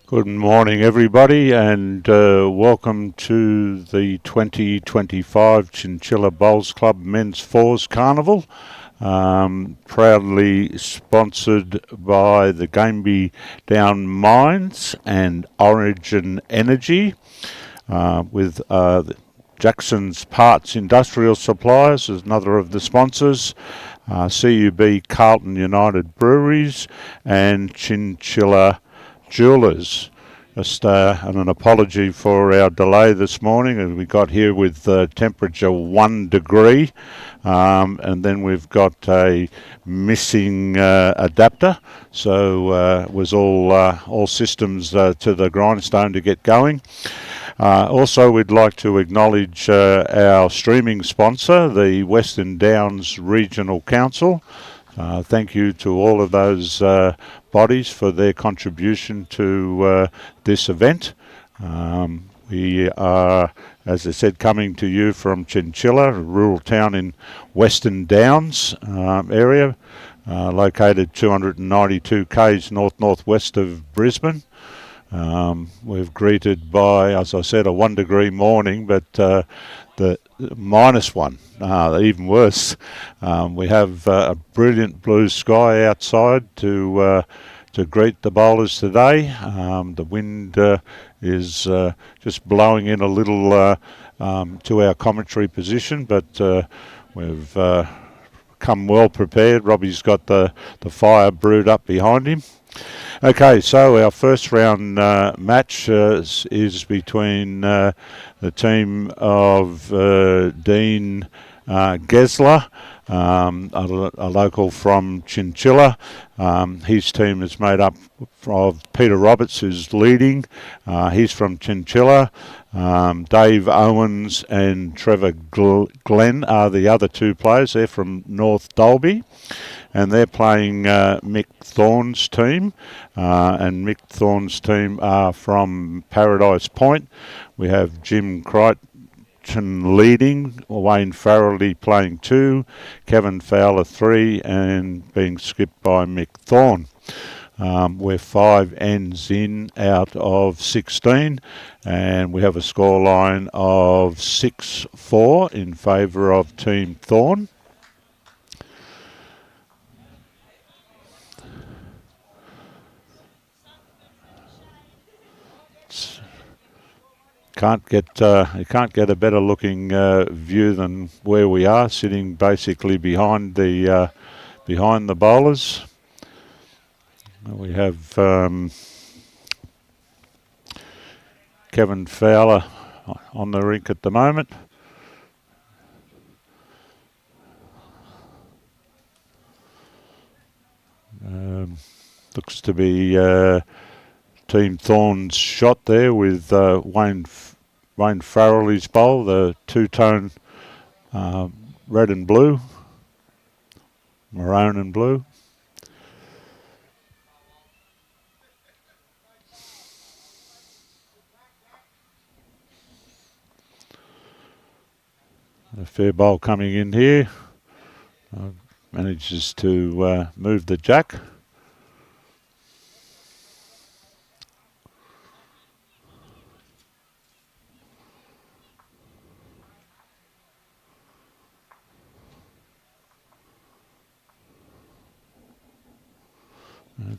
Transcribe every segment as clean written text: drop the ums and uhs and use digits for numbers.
Good morning, everybody, and welcome to the 2025 Chinchilla Bowls Club Men's Fours Carnival, proudly sponsored by the Gameby Down Mines and Origin Energy, with Jackson's Parts Industrial Suppliers as another of the sponsors, CUB Carlton United Breweries, and Chinchilla Jewelers. Just and an apology for our delay this morning. We got here with temperature 1 degree, and then we've got a missing adapter, so it was all systems to the grindstone to get going. Also, we'd like to acknowledge our streaming sponsor, the Western Downs Regional Council. Thank you to all of those bodies for their contribution to this event. We are, as I said, coming to you from Chinchilla, a rural town in Western Downs area, located 292 k's north-northwest of Brisbane. We're greeted by, as I said, a 1 degree morning, but the -1, even worse. We have a brilliant blue sky outside to greet the bowlers today. The wind is just blowing in a little to our commentary position, but we've come well prepared. Robbie's got the fire brewed up behind him. Okay, so our first round match is between the team of Dean Gesler, a local from Chinchilla. His team is made up of Peter Roberts, who's leading. He's from Chinchilla. Dave Owens and Trevor Glynn are the other two players. They're from North Dalby, and they're playing Mick Thorne's team, and Mick Thorne's team are from Paradise Point. We have Jim Crichton leading, Wayne Farrelly playing 2, Kevin Fowler 3, and being skipped by Mick Thorne. We're 5 ends in out of 16, and we have a scoreline of 6-4 in favour of Team Thorne. You can't get a better looking view than where we are, sitting basically behind the bowlers. We have Kevin Fowler on the rink at the moment. Looks to be Team Thorne's shot there with Wayne Farrelly's bowl, the two-tone red and blue, maroon and blue. A fair bowl coming in here. Manages to move the jack.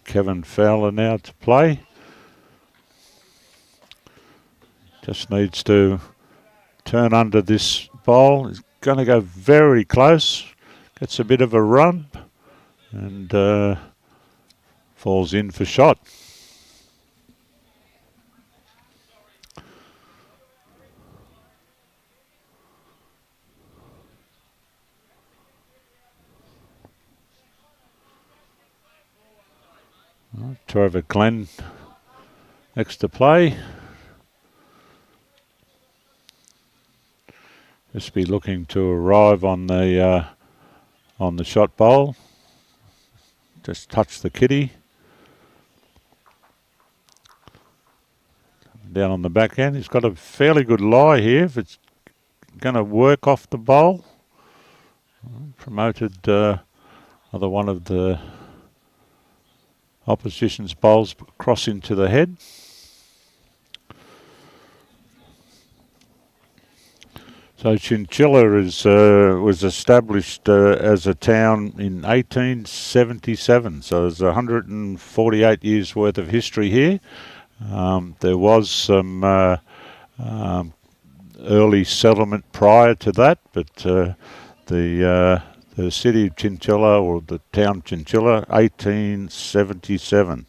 Kevin Fowler now to play. Just needs to turn under this bowl. He's going to go very close. Gets a bit of a run and falls in for shot. Trevor Glynn next to play. Just be looking to arrive on the shot bowl. Just touch the kitty. Down on the back end. He's got a fairly good lie here if it's going to work off the bowl. Promoted other one of the opposition's bowls cross into the head. So Chinchilla was established as a town in 1877, so there's 148 years worth of history here. There was some early settlement prior to that, but the city of Chinchilla, or the town Chinchilla, 1877.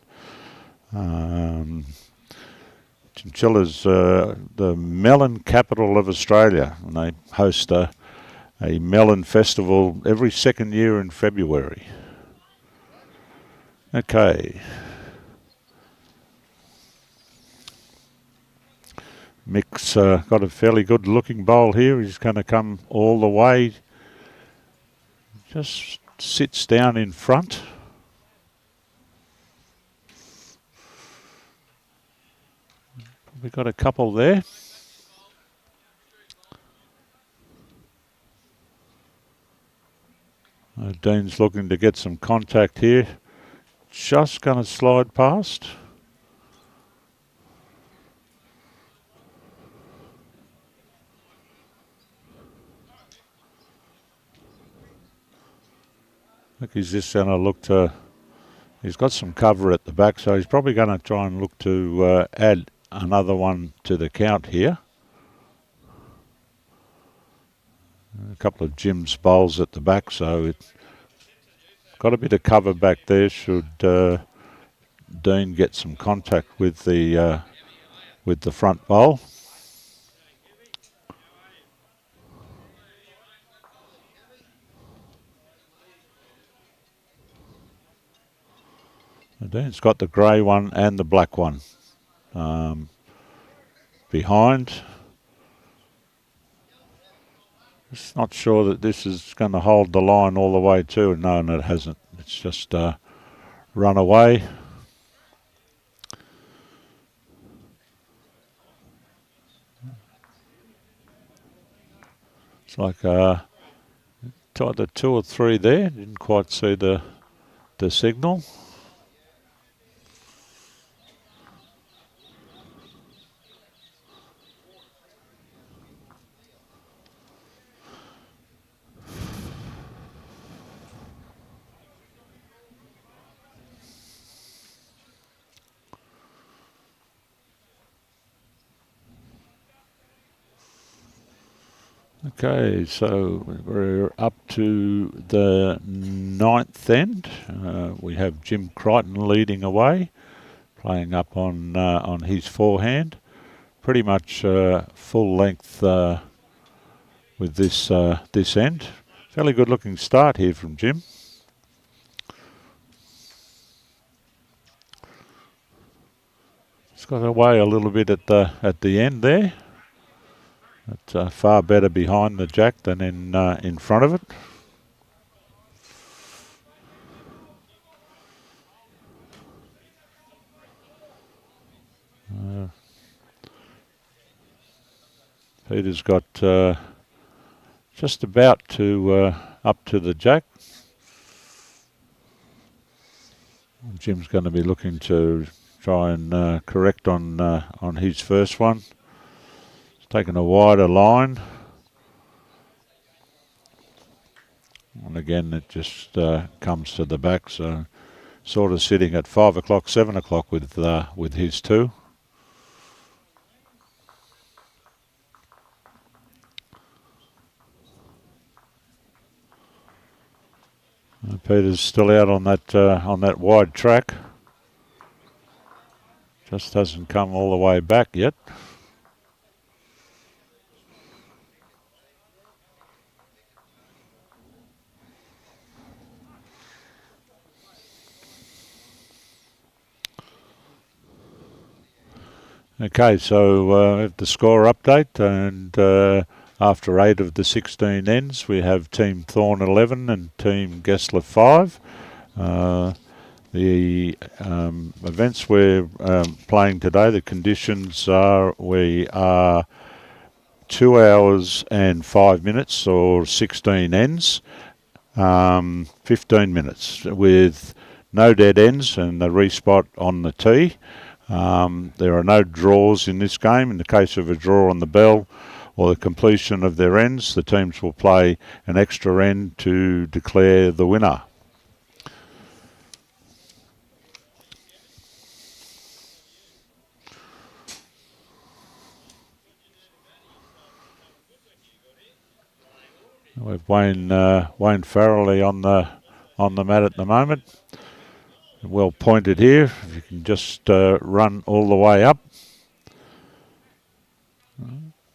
Chinchilla's the melon capital of Australia, and they host a melon festival every second year in February. Okay. Mick's got a fairly good looking bowl here. He's going to come all the way. Just sits down in front. We've got a couple there. Dean's looking to get some contact here. Just going to slide past. I think he's just going to look to... He's got some cover at the back, so he's probably going to try and look to add another one to the count here. A couple of Jim's bowls at the back, so it's got a bit of cover back there should Dean get some contact with the front bowl. Dean's got the grey one and the black one behind. Just not sure that this is going to hold the line all the way too. No, and it hasn't. It's just run away. It's like either 2 or 3 there. Didn't quite see the signal. Okay, so we're up to the 9th end. We have Jim Crichton leading away, playing up on his forehand. Pretty much full length with this end. Fairly good looking start here from Jim. It's got away a little bit at the end there. It's far better behind the jack than in front of it. Peter's got just about to up to the jack. Jim's going to be looking to try and correct on his first one. Taking a wider line, and again it just comes to the back, so sort of sitting at 5 o'clock, 7 o'clock with his 2. Peter's still out on that wide track. Just hasn't come all the way back yet. Okay, so we have the score update, and after 8 of the 16 ends, we have Team Thorne 11 and Team Gesler 5. The events we're playing today, the conditions are we are 2 hours and 5 minutes, or 16 ends, 15 minutes with no dead ends and the respot on the tee. There are no draws in this game. In the case of a draw on the bell, or the completion of their ends, the teams will play an extra end to declare the winner. We've Wayne Farrelly on the mat at the moment. Well pointed here. If you can just run all the way up.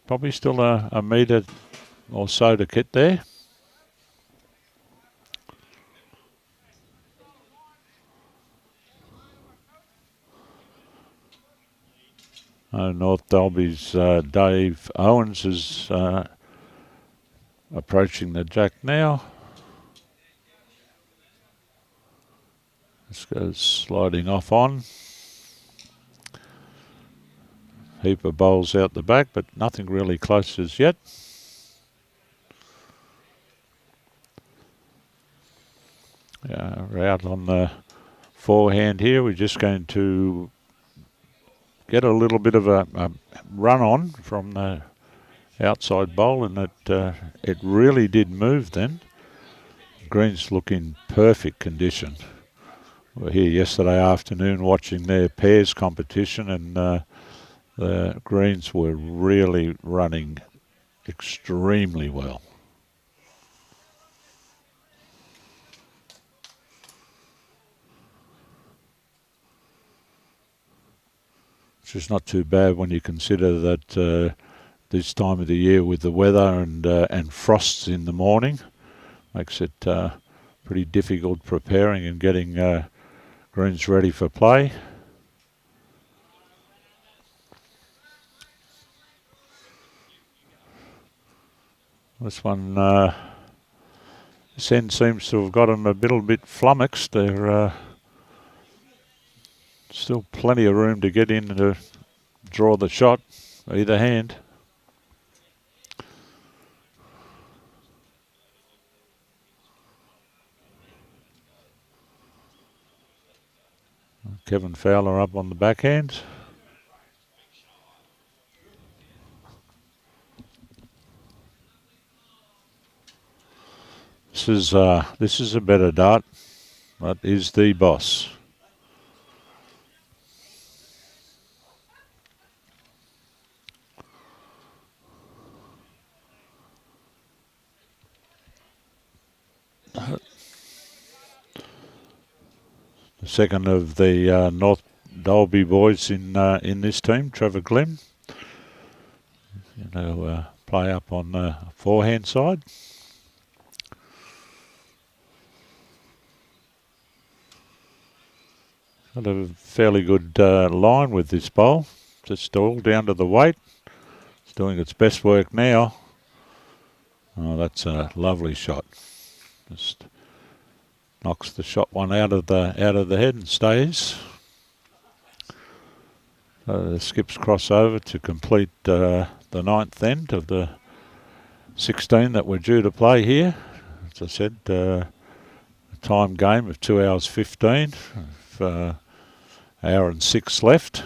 Probably still a metre or so to get there. North Dalby's Dave Owens is approaching the jack now. This goes sliding off on. Heap of bowls out the back, but nothing really close as yet. We're out on the forehand here. We're just going to get a little bit of a run on from the outside bowl, and it really did move then. Greens look in perfect condition. We were here yesterday afternoon watching their pairs competition, and the greens were really running extremely well. Which is not too bad when you consider that this time of the year with the weather and frosts in the morning makes it pretty difficult preparing and getting greens ready for play. This one, this end seems to have got them a little bit flummoxed. They're still plenty of room to get in to draw the shot, either hand. Kevin Fowler up on the backhand. This is a better dart. That is the boss. The second of the North Dalby boys in this team, Trevor Glynn. Play up on the forehand side. Got a fairly good line with this bowl. Just all down to the weight. It's doing its best work now. Oh, that's a lovely shot. Just knocks the shot one out of the head and stays. The skips cross over to complete the ninth end of the 16 that we're due to play here. As I said, a time game of 2 hours 15. Hour and 6 left.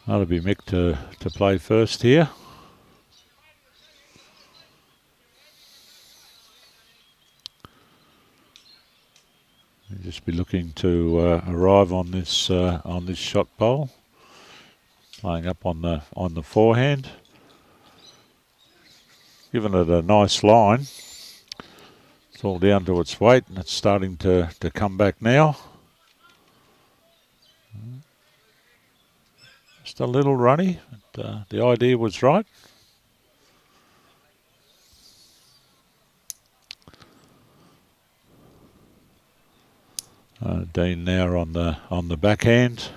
That'll be Mick to play first here. We'll just be looking to arrive on this shot bowl, playing up on the forehand, giving it a nice line. It's all down to its weight, and it's starting to come back now. Just a little runny, but the idea was right. Dean now on the backhand.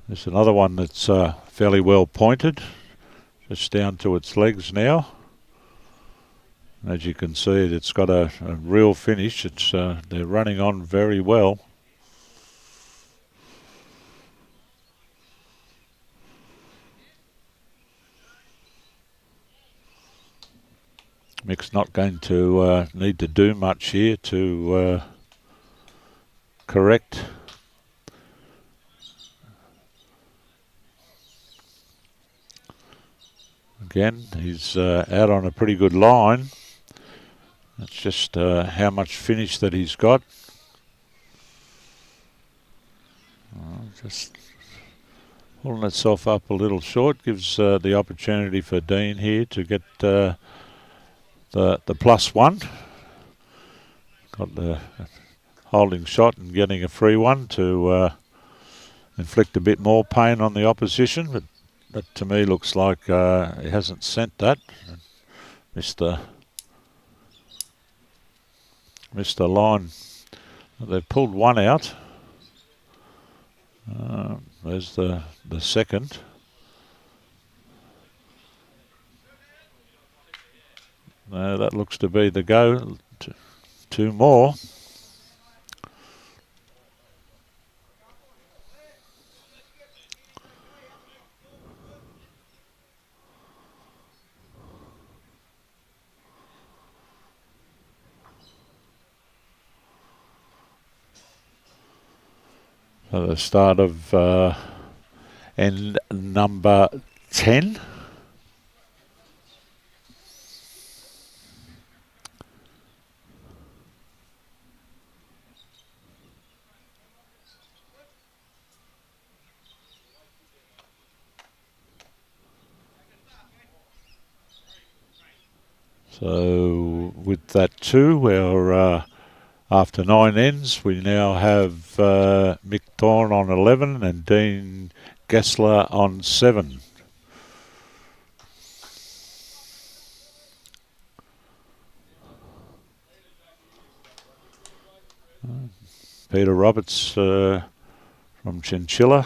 There's another one that's fairly well pointed, just down to its legs now. And as you can see, it's got a real finish. It's they're running on very well. Mick's not going to need to do much here to correct. Again, he's out on a pretty good line. It's just how much finish that he's got. Just pulling itself up a little short. Gives the opportunity for Dean here to get the +1. Got the holding shot and getting a free one to inflict a bit more pain on the opposition, but that to me looks like he hasn't sent that. Missed the line. They've pulled one out. There's the second. That looks to be the go. Two more. At the start of end number 10. So with that too, we're after 9 ends, we now have Mick Thorne on 11 and Dean Gesler on 7. Peter Roberts from Chinchilla.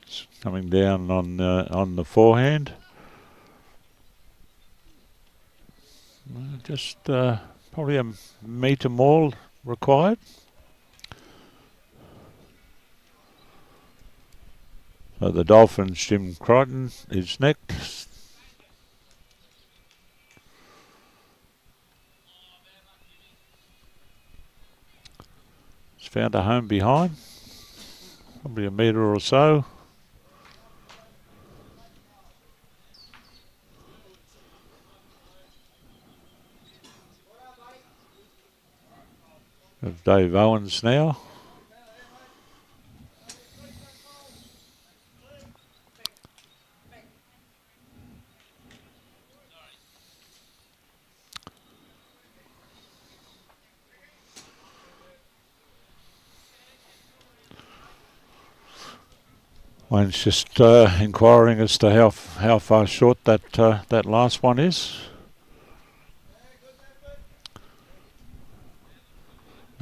It's coming down on the forehand. Just probably a metre more required. So the Dolphins, Jim Crichton is next. He's found a home behind, probably a metre or so. Of Dave Owens now. Wayne's just inquiring as to how far short that last one is.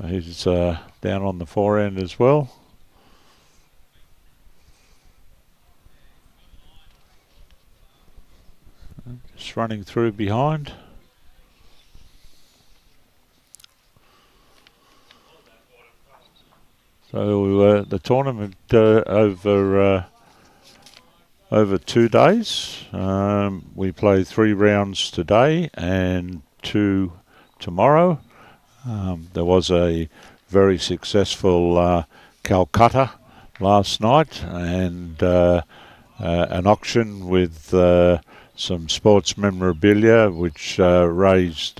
He's down on the forehand as well. Just running through behind. So the tournament over 2 days. We play 3 rounds today and 2 tomorrow. There was a very successful Calcutta last night and an auction with some sports memorabilia which raised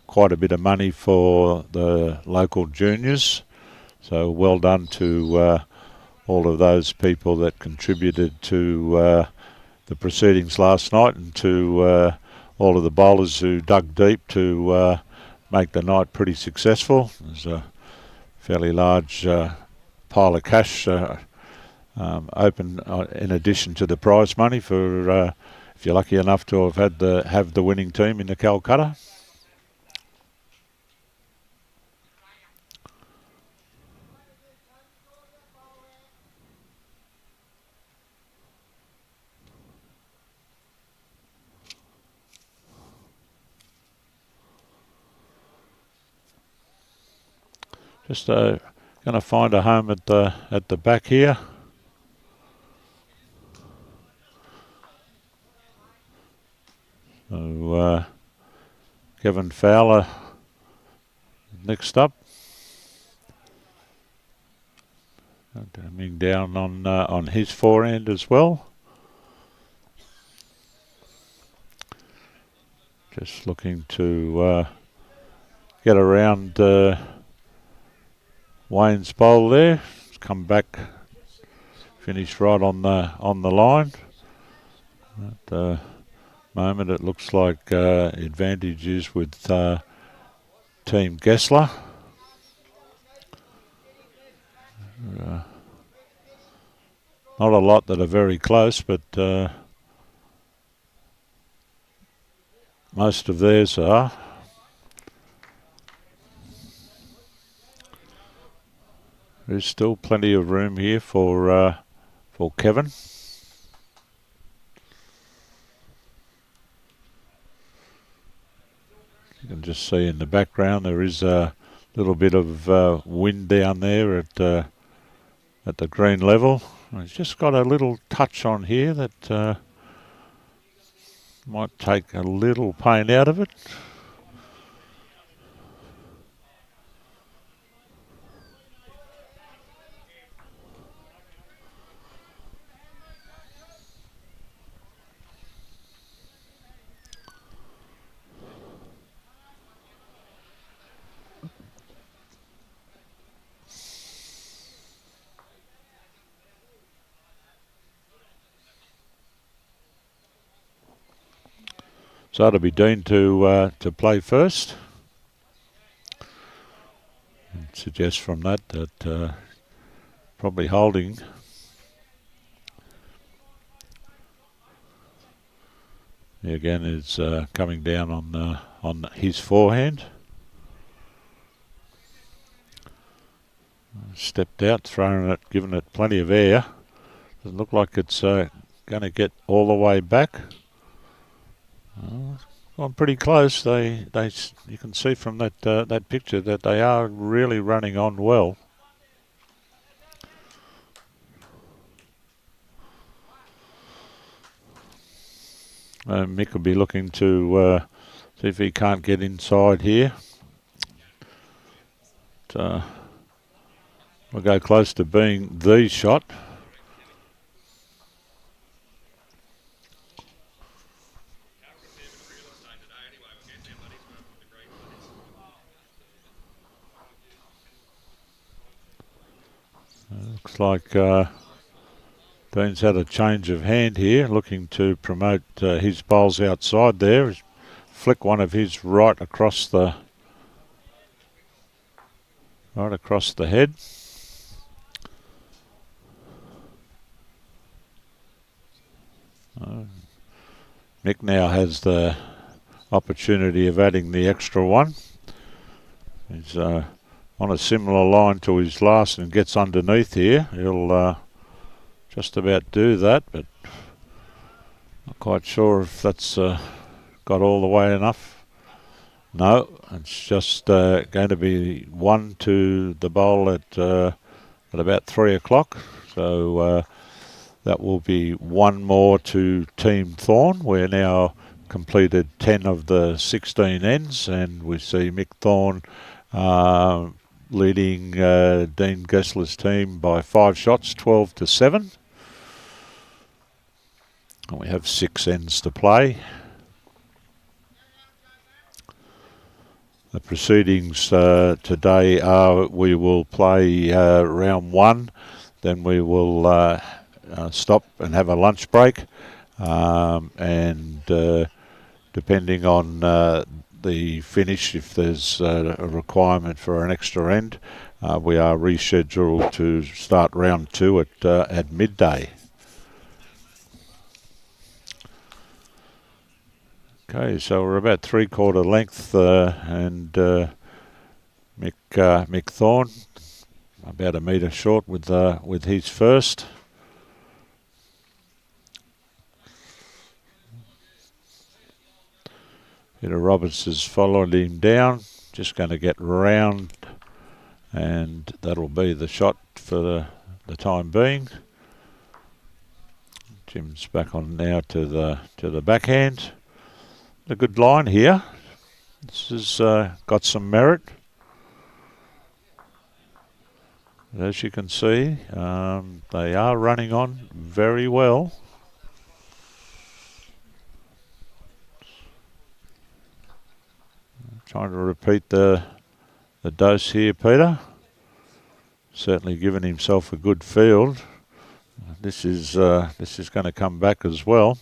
quite a bit of money for the local juniors. So well done to all of those people that contributed to the proceedings last night and to all of the bowlers who dug deep to make the night pretty successful. There's a fairly large pile of cash open in addition to the prize money for if you're lucky enough to have the winning team in the Calcutta. Just going to find a home at the back here. Kevin Fowler next up. Coming down on his forehand as well. Just looking to get around Wayne's bowl there. It's come back, finished right on the line. At the moment, it looks like advantage is with Team Gesler. Not a lot that are very close, but most of theirs are. There's still plenty of room here for Kevin. You can just see in the background there is a little bit of wind down there at the green level. It's just got a little touch on here that might take a little pain out of it. So it'll be Dean to play first. And suggest from that probably holding. He again is coming down on his forehand. Stepped out, thrown it, given it plenty of air. Doesn't look like it's going to get all the way back. Gone pretty close. You can see from that picture that they are really running on well. Mick will be looking to see if he can't get inside here. But, we'll go close to being the shot. Looks like Dean's had a change of hand here, looking to promote his bowls outside there. Flick one of his right across the head. Mick now has the opportunity of adding the extra one. He's on a similar line to his last and gets underneath here. He'll just about do that, but not quite sure if that's got all the way enough. No, it's just going to be one to the bowl at about 3 o'clock. So that will be one more to Team Thorne. We're now completed 10 of the 16 ends, and we see Mick Thorne leading Dean Gesler's team by 5 shots, 12-7. And we have 6 ends to play. The proceedings today are we will play round 1, then we will stop and have a lunch break, and depending on the finish, if there's a requirement for an extra end, we are rescheduled to start round 2 at midday. Okay, so we're about 3/4 length, and Mick Thorne about a metre short with his first. Peter Roberts has followed him down, just going to get round, and that'll be the shot for the time being. Jim's back on now to the backhand. A good line here. This has got some merit. As you can see, they are running on very well. Trying to repeat the dose here, Peter. Certainly given himself a good field. This is going to come back as well.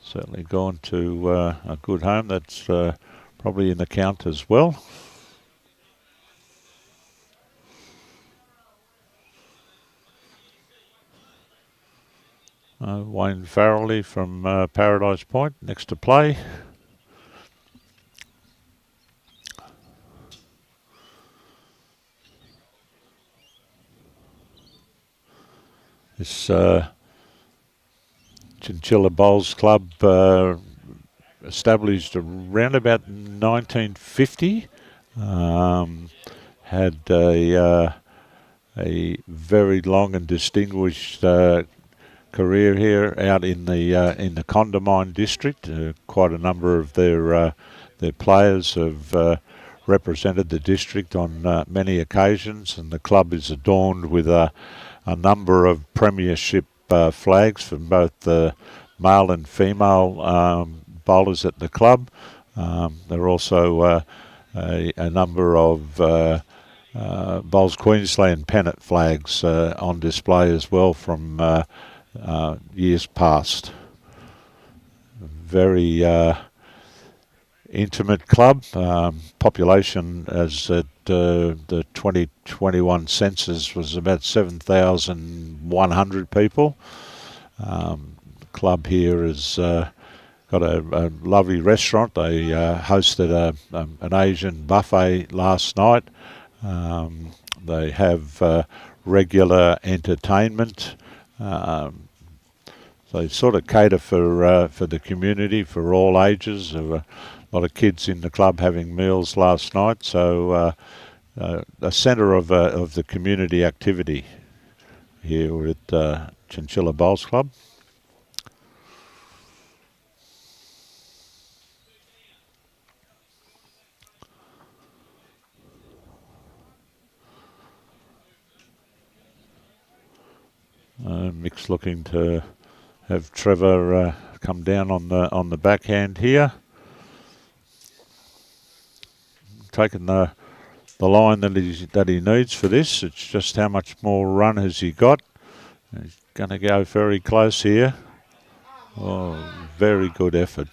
Certainly gone to a good home. That's probably in the count as well. Wayne Farrelly from Paradise Point next to play. This Chinchilla Bowls Club established around about 1950. Had a very long and distinguished career here out in the Condamine district. Quite a number of their players have represented the district on many occasions, and the club is adorned with a number of premiership flags from both the male and female bowlers at the club. There are also a number of Bowls Queensland pennant flags on display as well from years past. Very intimate club. Population as at the 2021 census was about 7,100 people. The club here has got a lovely restaurant. They hosted an Asian buffet last night. They have regular entertainment. They sort of cater for the community, for all ages. There were a lot of kids in the club having meals last night, so a centre of the community activity here at Chinchilla Bowls Club. Mick's looking to have Trevor come down on the backhand here. Taking the line that he needs for this. It's just how much more run has he got. He's going to go very close here. Oh, very good effort.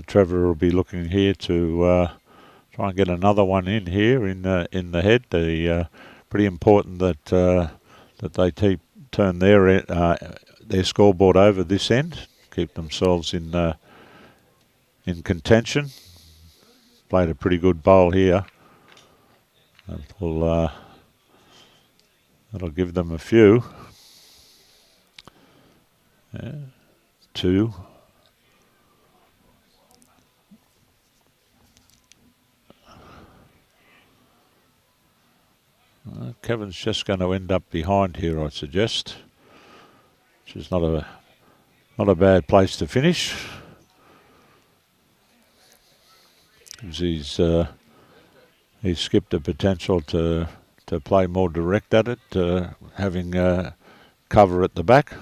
Trevor will be looking here to try and get another one in here in the head. Pretty important that they turn their scoreboard over this end, keep themselves in contention. Played a pretty good bowl here. That'll give them a few. Yeah. 2. Kevin's just going to end up behind here, I suggest, which is not a bad place to finish. He's skipped the potential to play more direct at it, having cover at the back.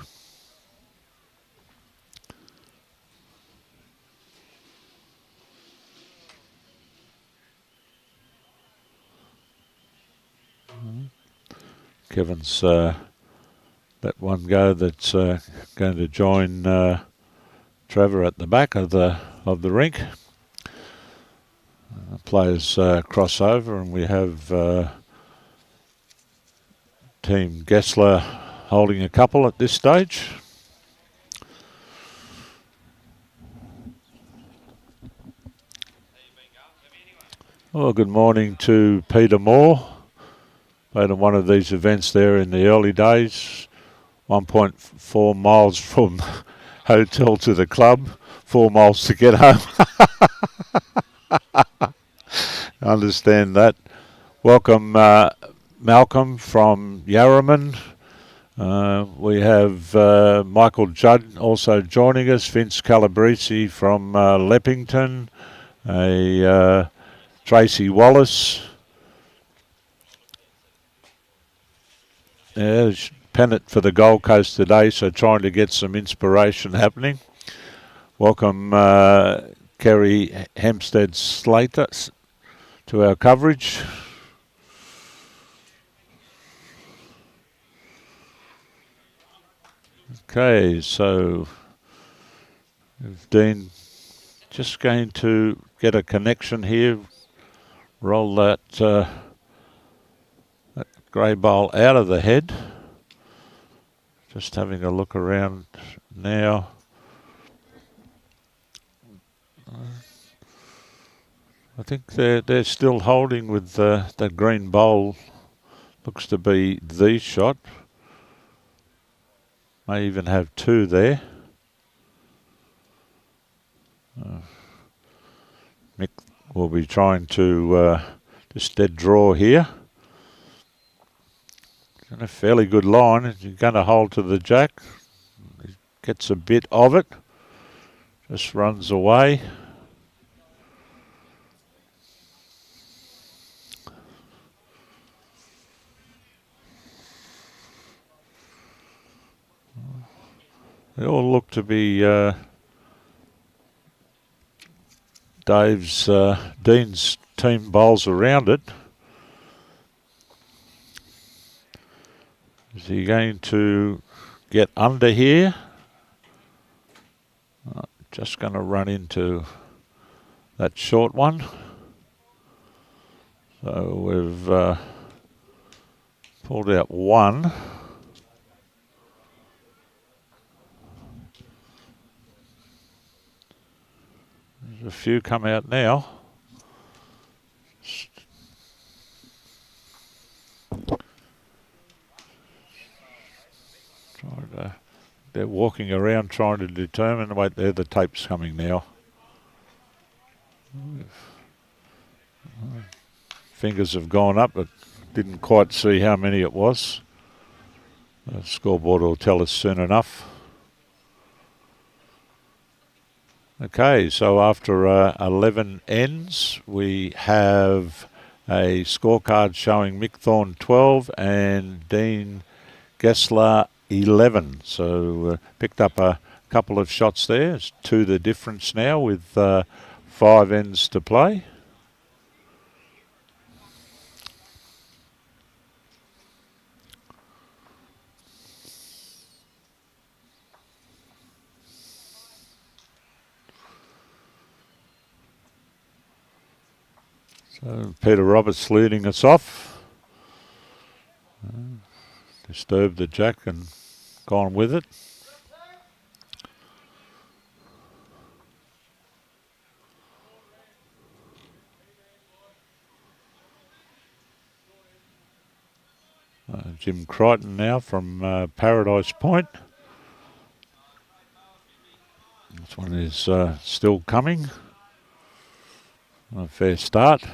Kevin's let one go that's going to join Trevor at the back of the rink. Players cross over, and we have Team Gesler holding a couple at this stage. Well, good morning to Peter Moore. Played on one of these events there in the early days. 1.4 miles from hotel to the club, 4 miles to get home. I understand that. Welcome Malcolm from Yarraman. We have Michael Judd also joining us, Vince Calabrese from Leppington, Tracy Wallace. Pennant for the Gold Coast today, so trying to get some inspiration happening. Welcome Kerry Hempstead Slater to our coverage. Okay, so Dean just going to get a connection here, roll that grey bowl out of the head. Just having a look around now. I think they're still holding with that green bowl. Looks to be the shot. May even have two there. Mick will be trying to just dead draw here. And a fairly good line. He's going to hold to the jack. He gets a bit of it. Just runs away. They all look to be Dean's team bowls around it. Is he going to get under here? Just going to run into that short one. So we've pulled out one. There's a few come out now. They're walking around trying to determine. Wait, there the tape's coming now. Fingers have gone up, but didn't quite see how many it was. The scoreboard will tell us soon enough. Okay, so after 11 ends, we have a scorecard showing Mick Thorne 12 and Dean Gesler 11. So picked up a couple of shots there. It's 2 the difference now with 5 ends to play. So Peter Roberts leading us off. Disturbed the jack and gone with it. Jim Crichton now from Paradise Point. This one is still coming. A fair start.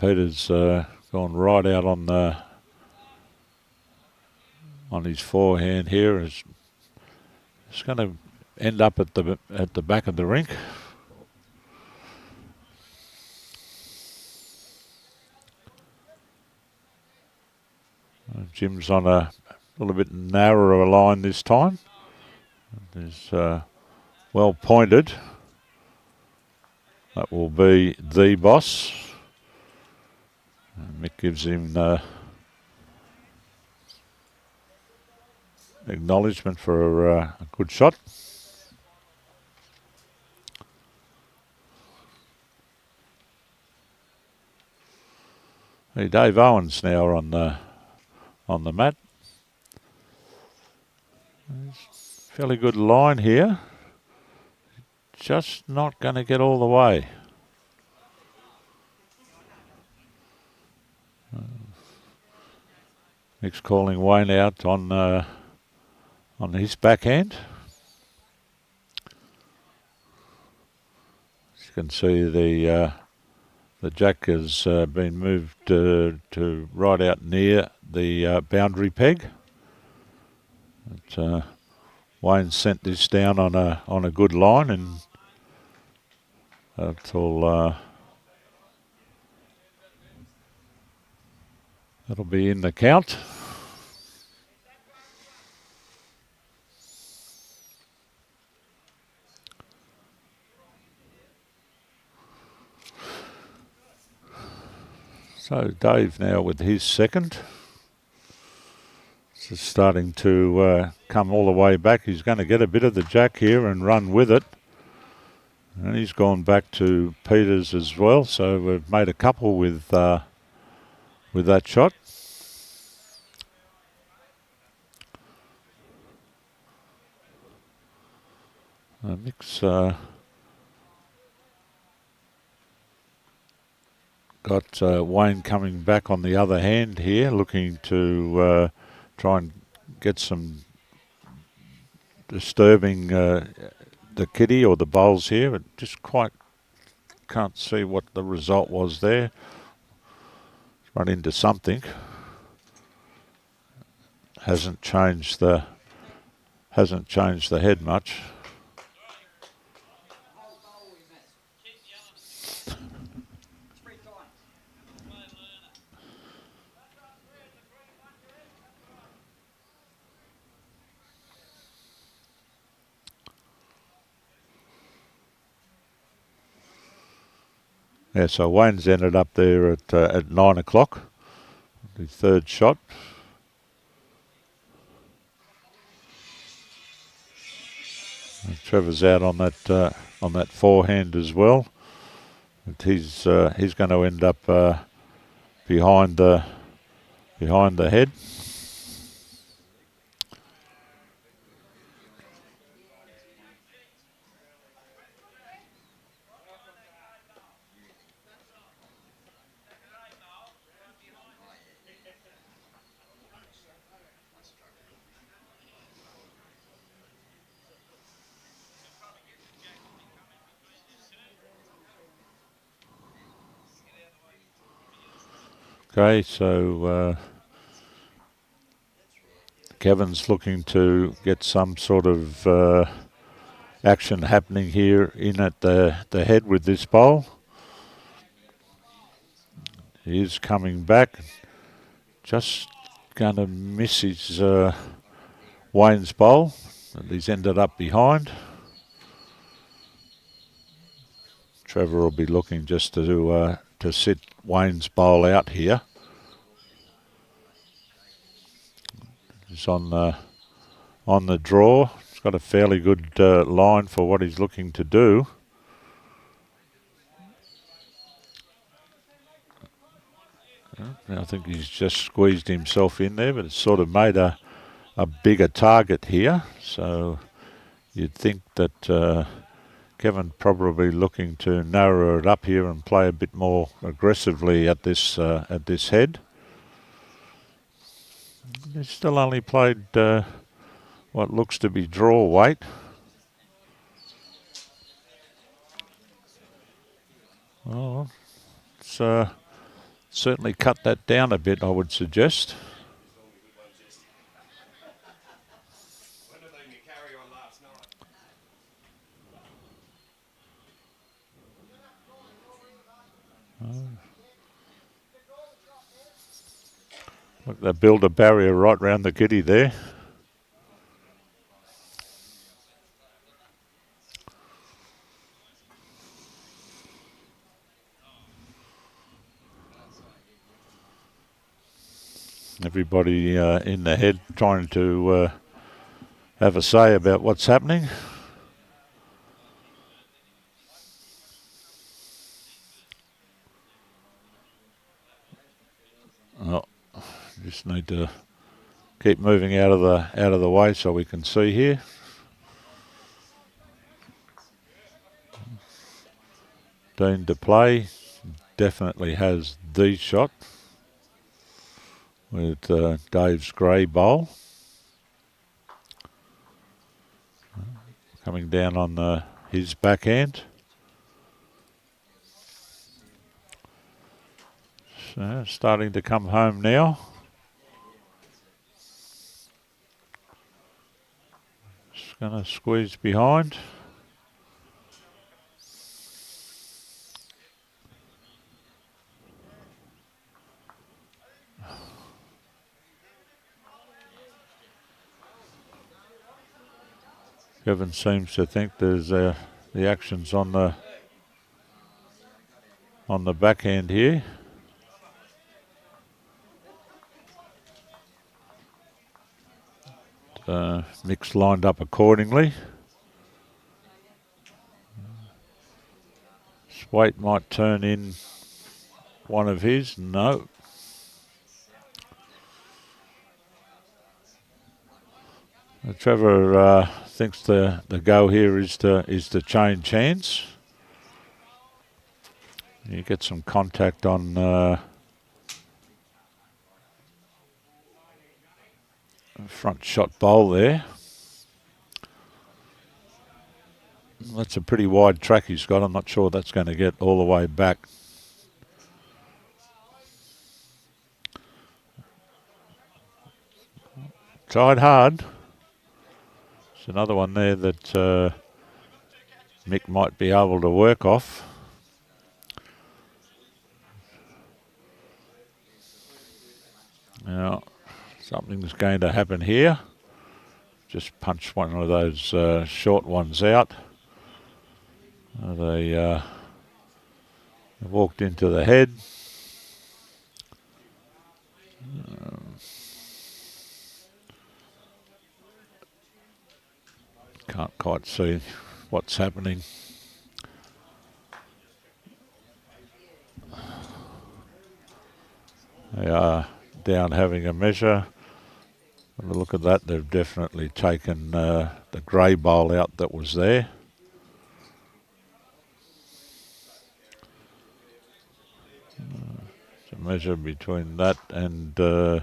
Peter's gone right out on his forehand here. It's going to end up at the back of the rink. Jim's on a little bit narrower line this time. It's well pointed. That will be the boss. And Mick gives him acknowledgement for a good shot. Hey, Dave Owens now on the mat. Fairly good line here. Just not going to get all the way. Mick's calling Wayne out on his backhand. you can see the jack has been moved to right out near the boundary peg. But, Wayne sent this down on a good line, and that'll be in the count. So Dave now with his second. It's starting to come all the way back. He's going to get a bit of the jack here and run with it. And he's gone back to Peters as well. So we've made a couple with that shot. Mick's got Wayne coming back on the other hand here, looking to try and get some disturbing the kitty or the bowls here. But just quite can't see what the result was there. Run into something. Hasn't changed the head much. Yeah, so Wayne's ended up there at 9 o'clock. His third shot. And Trevor's out on that forehand as well. But he's going to end up behind the head. Okay, so Kevin's looking to get some sort of action happening here in at the head with this bowl. He is coming back, just going to miss his Wayne's bowl that he's ended up behind. Trevor will be looking just to sit Wayne's bowl out here. He's on the draw. He's got a fairly good line for what he's looking to do. I think he's just squeezed himself in there, but it's sort of made a bigger target here. So you'd think that Kevin probably looking to narrow it up here and play a bit more aggressively at this head. He's still only played what looks to be draw weight. Well, it's certainly cut that down a bit, I would suggest. Look, they build a barrier right round the kitty there. Everybody in the head trying to have a say about what's happening. Oh, just need to keep moving out of the way so we can see here. Dean to play, definitely has the shot with Dave's grey bowl. Coming down on his backhand. So starting to come home now. Just going to squeeze behind. Kevin seems to think there's the action's on the backhand here. Mick's lined up accordingly. Weight might turn in one of his. No. Trevor thinks the go here is to change hands. You get some contact on front shot bowl there. That's a pretty wide track he's got. I'm not sure that's going to get all the way back. Tried hard. There's another one there that Mick might be able to work off. Now, something's going to happen here. Just punch one of those short ones out. They walked into the head. Can't quite see what's happening. They are down having a measure. Have a look at that. They've definitely taken the grey bowl out that was there. It's a measure between that and the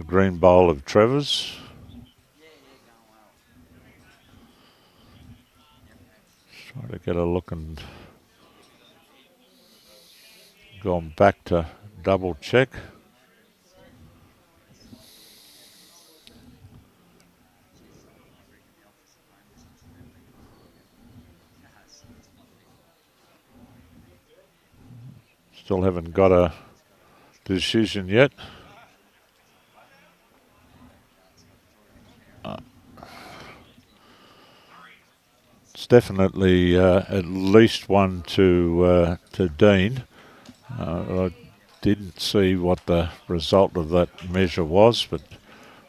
green bowl of Trevor's. Try to get a look and gone back to double check. Still haven't got a decision yet. It's definitely at least one to Dean. I didn't see what the result of that measure was, but I'm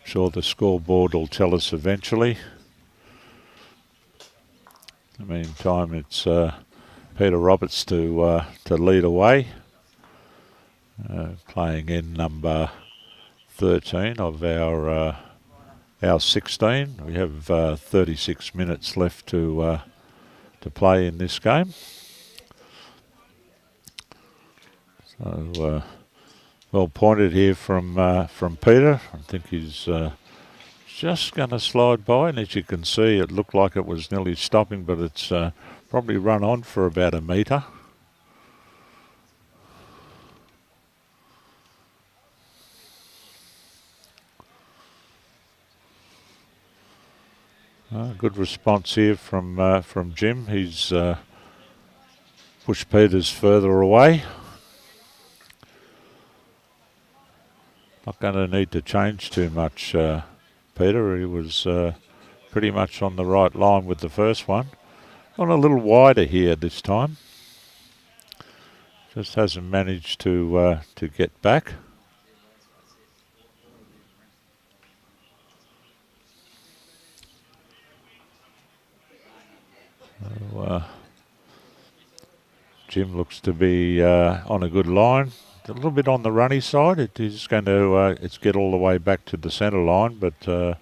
sure the scoreboard will tell us eventually. In the meantime, it's Peter Roberts to lead away. Playing in number 13 of our 16. We have 36 minutes left to play in this game. So well pointed here from Peter. I think he's just going to slide by, and as you can see, it looked like it was nearly stopping, but it's probably run on for about a metre. Good response here from Jim. He's pushed Peters further away. Not going to need to change too much, Peter. He was pretty much on the right line with the first one. Gone a little wider here this time. Just hasn't managed to get back. So, Jim looks to be on a good line. A little bit on the runny side. It is going to it's get all the way back to the centre line, but a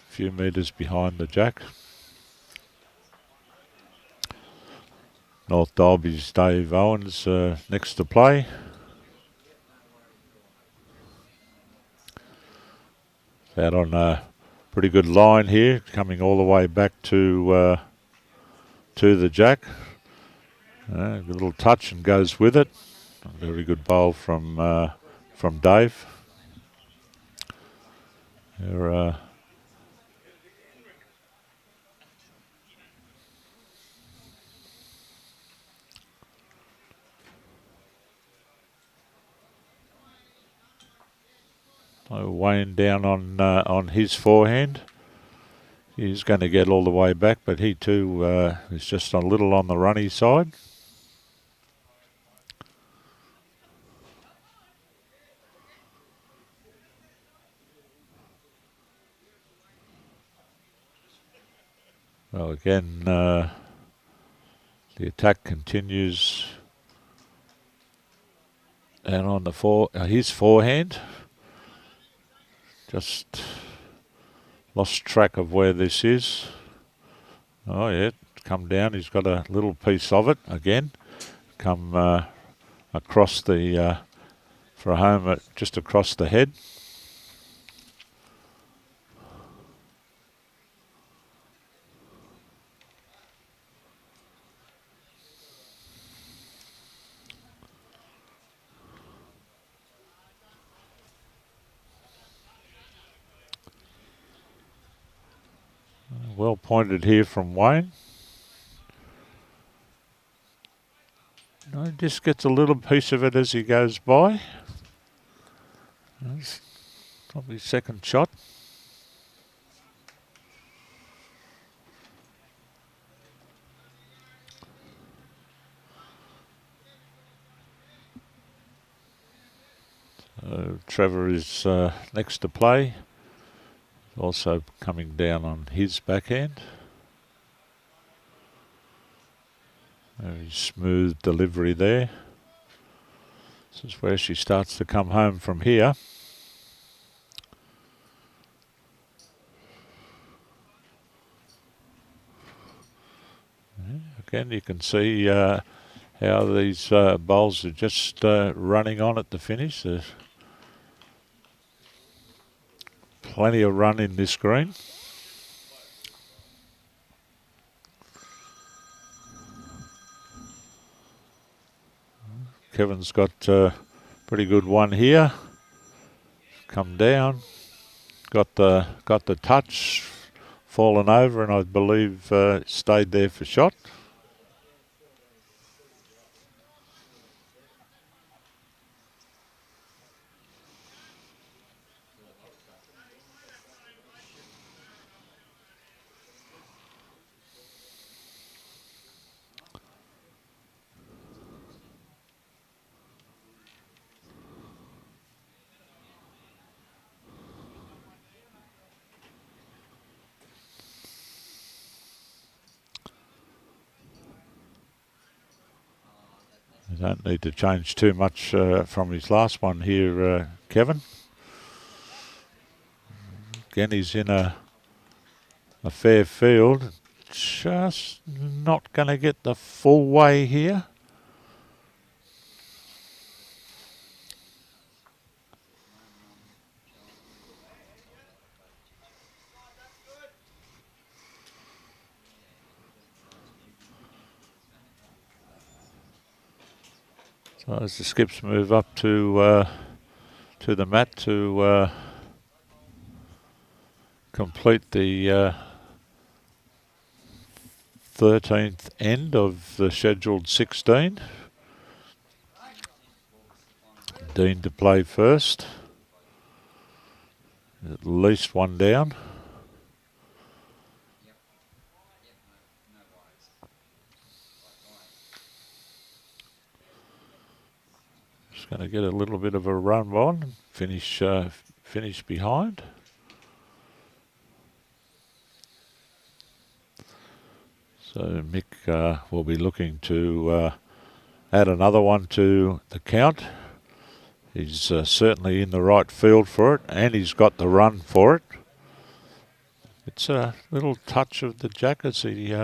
few metres behind the jack. North Dalby's Dave Owens next to play. Out on a pretty good line here, coming all the way back to the jack. A little touch and goes with it. A very good bowl from Dave. They're, Wayne down on his forehand. He's going to get all the way back, but he too is just a little on the runny side. Well, again, the attack continues. And on the his forehand, just lost track of where this is. Oh yeah, come down. He's got a little piece of it again. Come across the for a home just across the head. Well pointed here from Wayne. No, he just gets a little piece of it as he goes by. That's probably second shot. Trevor is next to play. Also coming down on his backhand. Very smooth delivery there. This is where she starts to come home from here. Again, you can see how these bowls are just running on at the finish. There's plenty of run in this green. Kevin's got a pretty good one here. Come down, got the touch, fallen over, and I believe stayed there for shot. You don't need to change too much from his last one here, Kevin. Again, he's in a fair field. Just not going to get the full way here. So as the skips move up to the mat to complete the 13th end of the scheduled 16. Dean to play first. At least one down. Just going to get a little bit of a run on, finish behind. So Mick will be looking to add another one to the count. He's certainly in the right field for it, and he's got the run for it. It's a little touch of the jack as he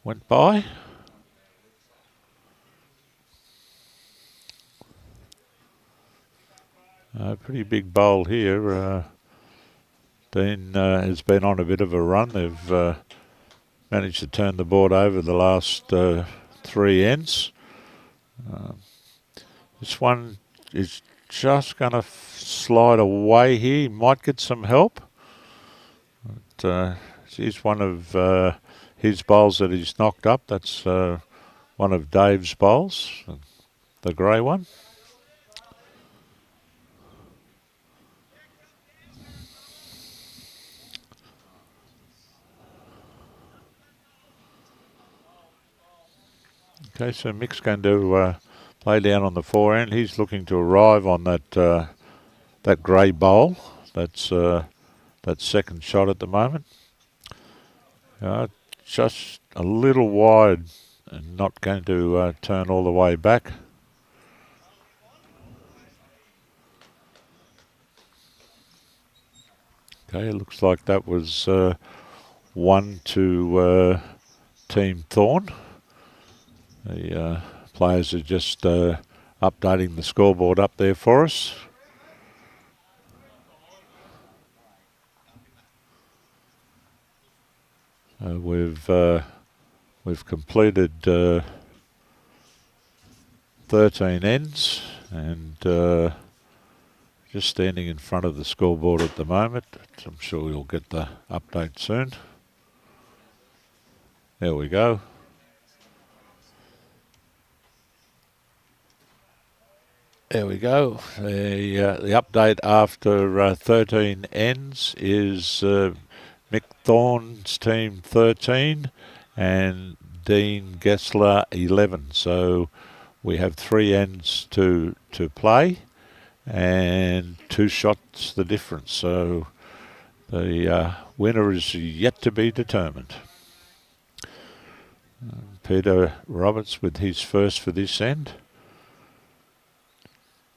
went by. Pretty big bowl here. Dean has been on a bit of a run. They've managed to turn the board over the last 3 ends. This one is just going to slide away here. He might get some help. But, here's one of his bowls that he's knocked up. That's one of Dave's bowls, the grey one. Okay, so Mick's going to play down on the forehand. He's looking to arrive on that that grey bowl. That's that second shot at the moment. Just a little wide and not going to turn all the way back. Okay, looks like that was one to Team Thorne. The players are just updating the scoreboard up there for us. We've completed 13 ends and just standing in front of the scoreboard at the moment. I'm sure you'll get the update soon. There we go. There we go. The update after 13 ends is Mick Thorne's team 13 and Dean Gesler 11. So we have 3 ends to play and 2 shots the difference. So the winner is yet to be determined. Peter Roberts with his first for this end.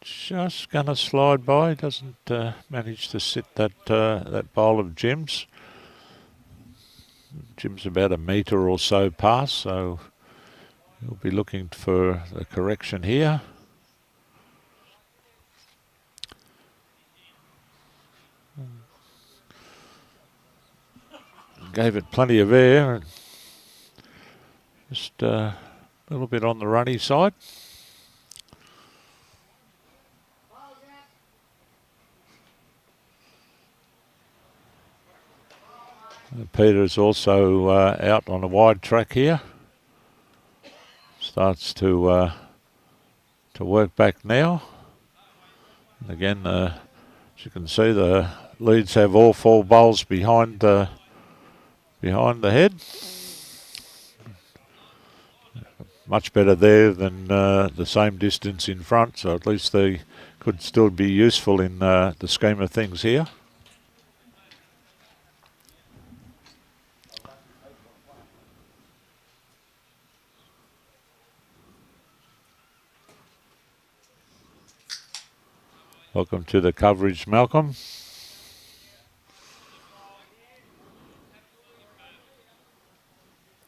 Just going to slide by, doesn't manage to sit that bowl of Jim's. Jim's about a metre or so past, so he'll be looking for a correction here. Gave it plenty of air, and just a little bit on the runny side. Peter's also out on a wide track here. Starts to work back now. And again, as you can see, the leads have all 4 bowls behind the head. Much better there than the same distance in front, so at least they could still be useful in the scheme of things here. Welcome to the coverage, Malcolm.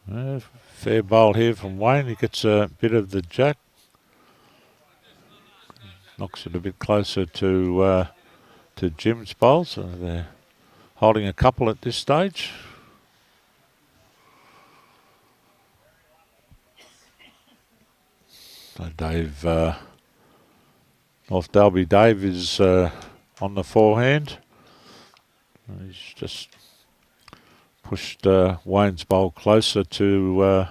Fair bowl here from Wayne. He gets a bit of the jack. Knocks it a bit closer to Jim's bowl, so they're holding a couple at this stage. So Dave, North Dalby Dave is on the forehand. He's just pushed Wayne's bowl closer to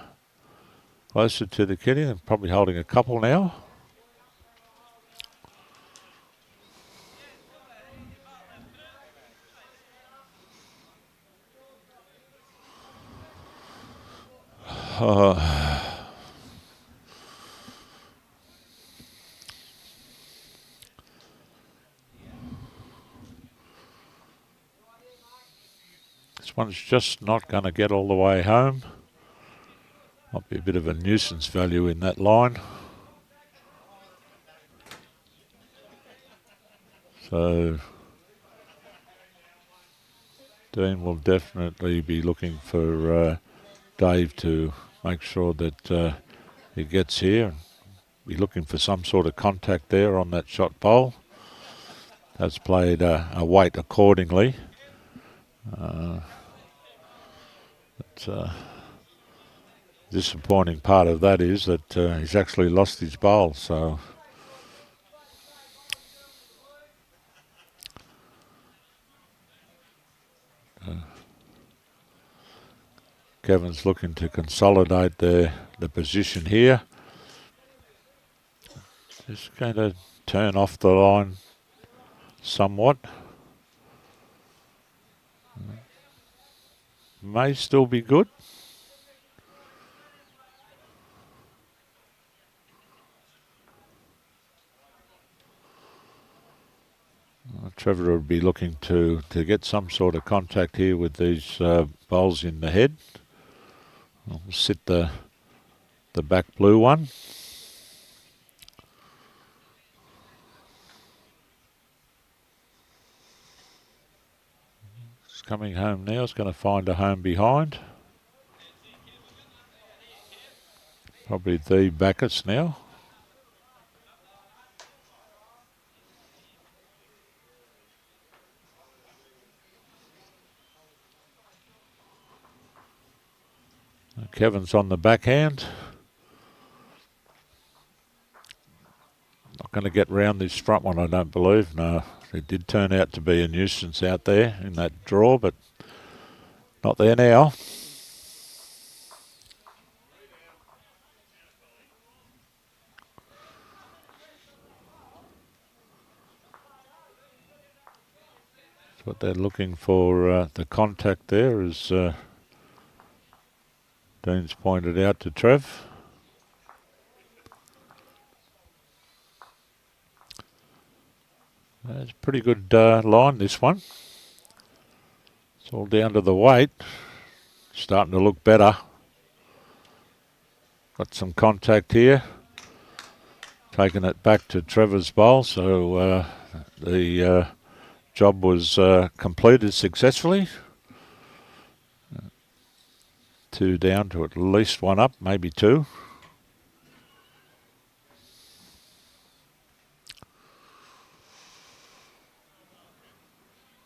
the kitty, and probably holding a couple now. This one's just not going to get all the way home. Might be a bit of a nuisance value in that line. So Dean will definitely be looking for Dave to make sure that he gets here. And be looking for some sort of contact there on that shot bowl. Has played a weight accordingly. Disappointing part of that is that he's actually lost his bowl, so Kevin's looking to consolidate the position here. Just going to turn off the line somewhat. May still be good. Trevor would be looking to get some sort of contact here with these bowls in the head. We'll sit the back blue one. It's coming home now. It's going to find a home behind. Probably the Bacchus now. Kevin's on the backhand. Not going to get round this front one, I don't believe. No, it did turn out to be a nuisance out there in that draw, but not there now. What they're looking for, the contact there, as Dean's pointed out to Trev. It's a pretty good line, this one. It's all down to the weight. Starting to look better. Got some contact here. Taking it back to Trevor's bowl, so the job was completed successfully. 2 down to at least 1 up, maybe 2.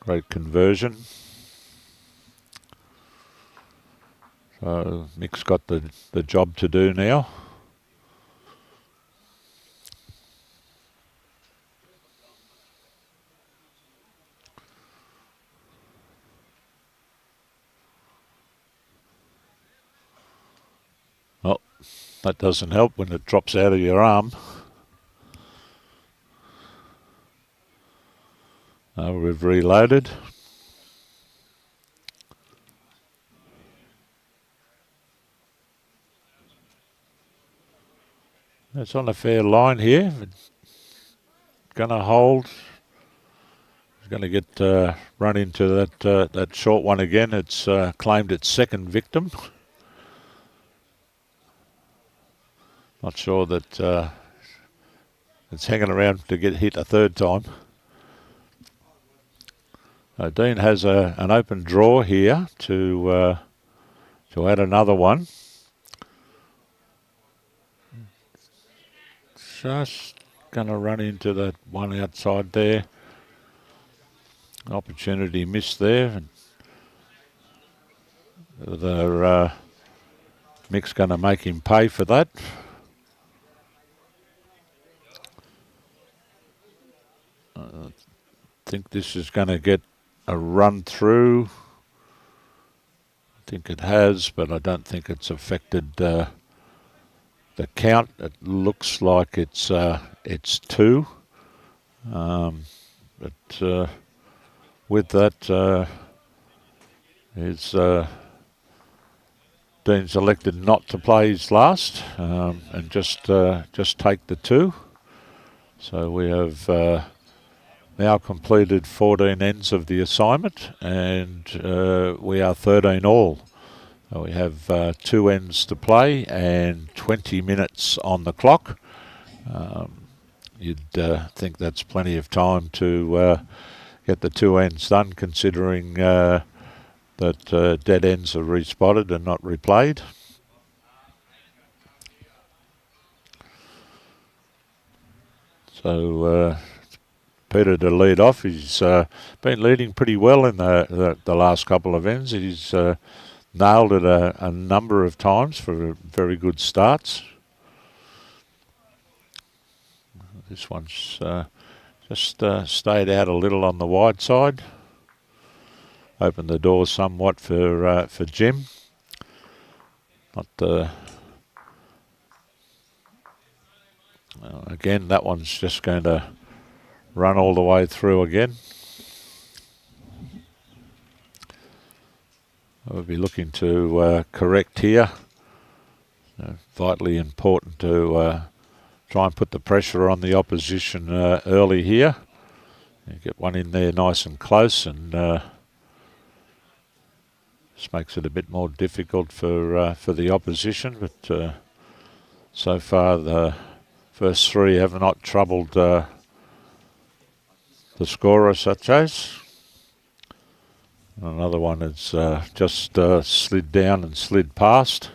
Great conversion. So Mick's got the job to do now. Oh, that doesn't help when it drops out of your arm. We've reloaded. It's on a fair line here. Going to hold. It's going to get run into that short one again. It's claimed its second victim. Not sure that it's hanging around to get hit a third time. Dean has an open draw here to add another one. Just going to run into that one outside there. Opportunity missed there. Mick's going to make him pay for that. I think this is going to get a run through. I think it has, but I don't think it's affected the count. It looks like it's 2, but with that, Dean's elected not to play his last and just take the 2. So we have now completed 14 ends of the assignment, and we are 13 all. We have 2 ends to play and 20 minutes on the clock. You'd think that's plenty of time to get the 2 ends done, considering that dead ends are respotted and not replayed. So Peter to lead off. He's been leading pretty well in the last couple of ends. He's nailed it a number of times for very good starts. This one's just stayed out a little on the wide side. Opened the door somewhat for Jim. Again, that one's just going to run all the way through again. We'll be looking to correct here. Vitally important to try and put the pressure on the opposition early here. You get one in there nice and close, and this makes it a bit more difficult for the opposition. But so far, the first three have not troubled the scorer, such as. Another one has just slid down and slid past.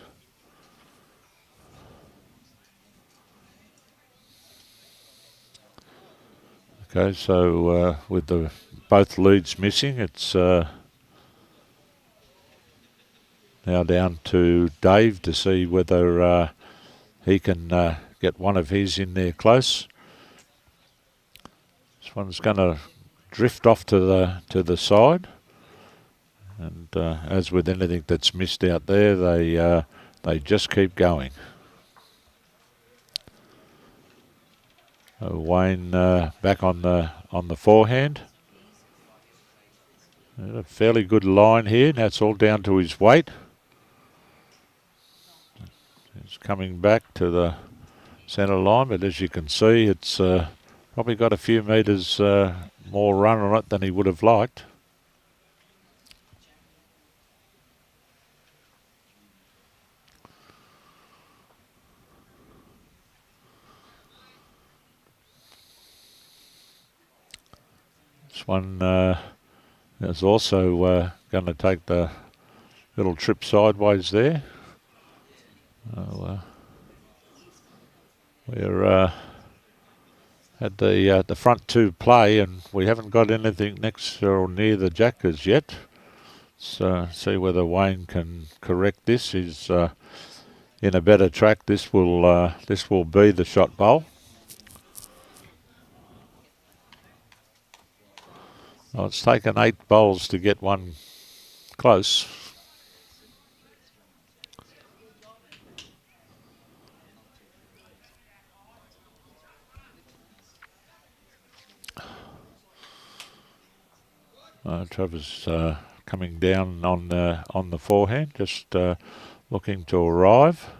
Okay, so with the both leads missing, it's now down to Dave to see whether he can get one of his in there close. This one's going to drift off to the side, and as with anything that's missed out there, they just keep going. Wayne back on the forehand. A fairly good line here. Now it's all down to his weight. He's coming back to the centre line, but as you can see, it's probably got a few metres more run on it than he would have liked. This one is also going to take the little trip sideways there. We're at the front two play, and we haven't got anything next or near the jackers yet. So see whether Wayne can correct this. He's in a better track. This will be the shot bowl. Well, it's taken 8 bowls to get one close. Trevor's coming down on the forehand, just looking to arrive.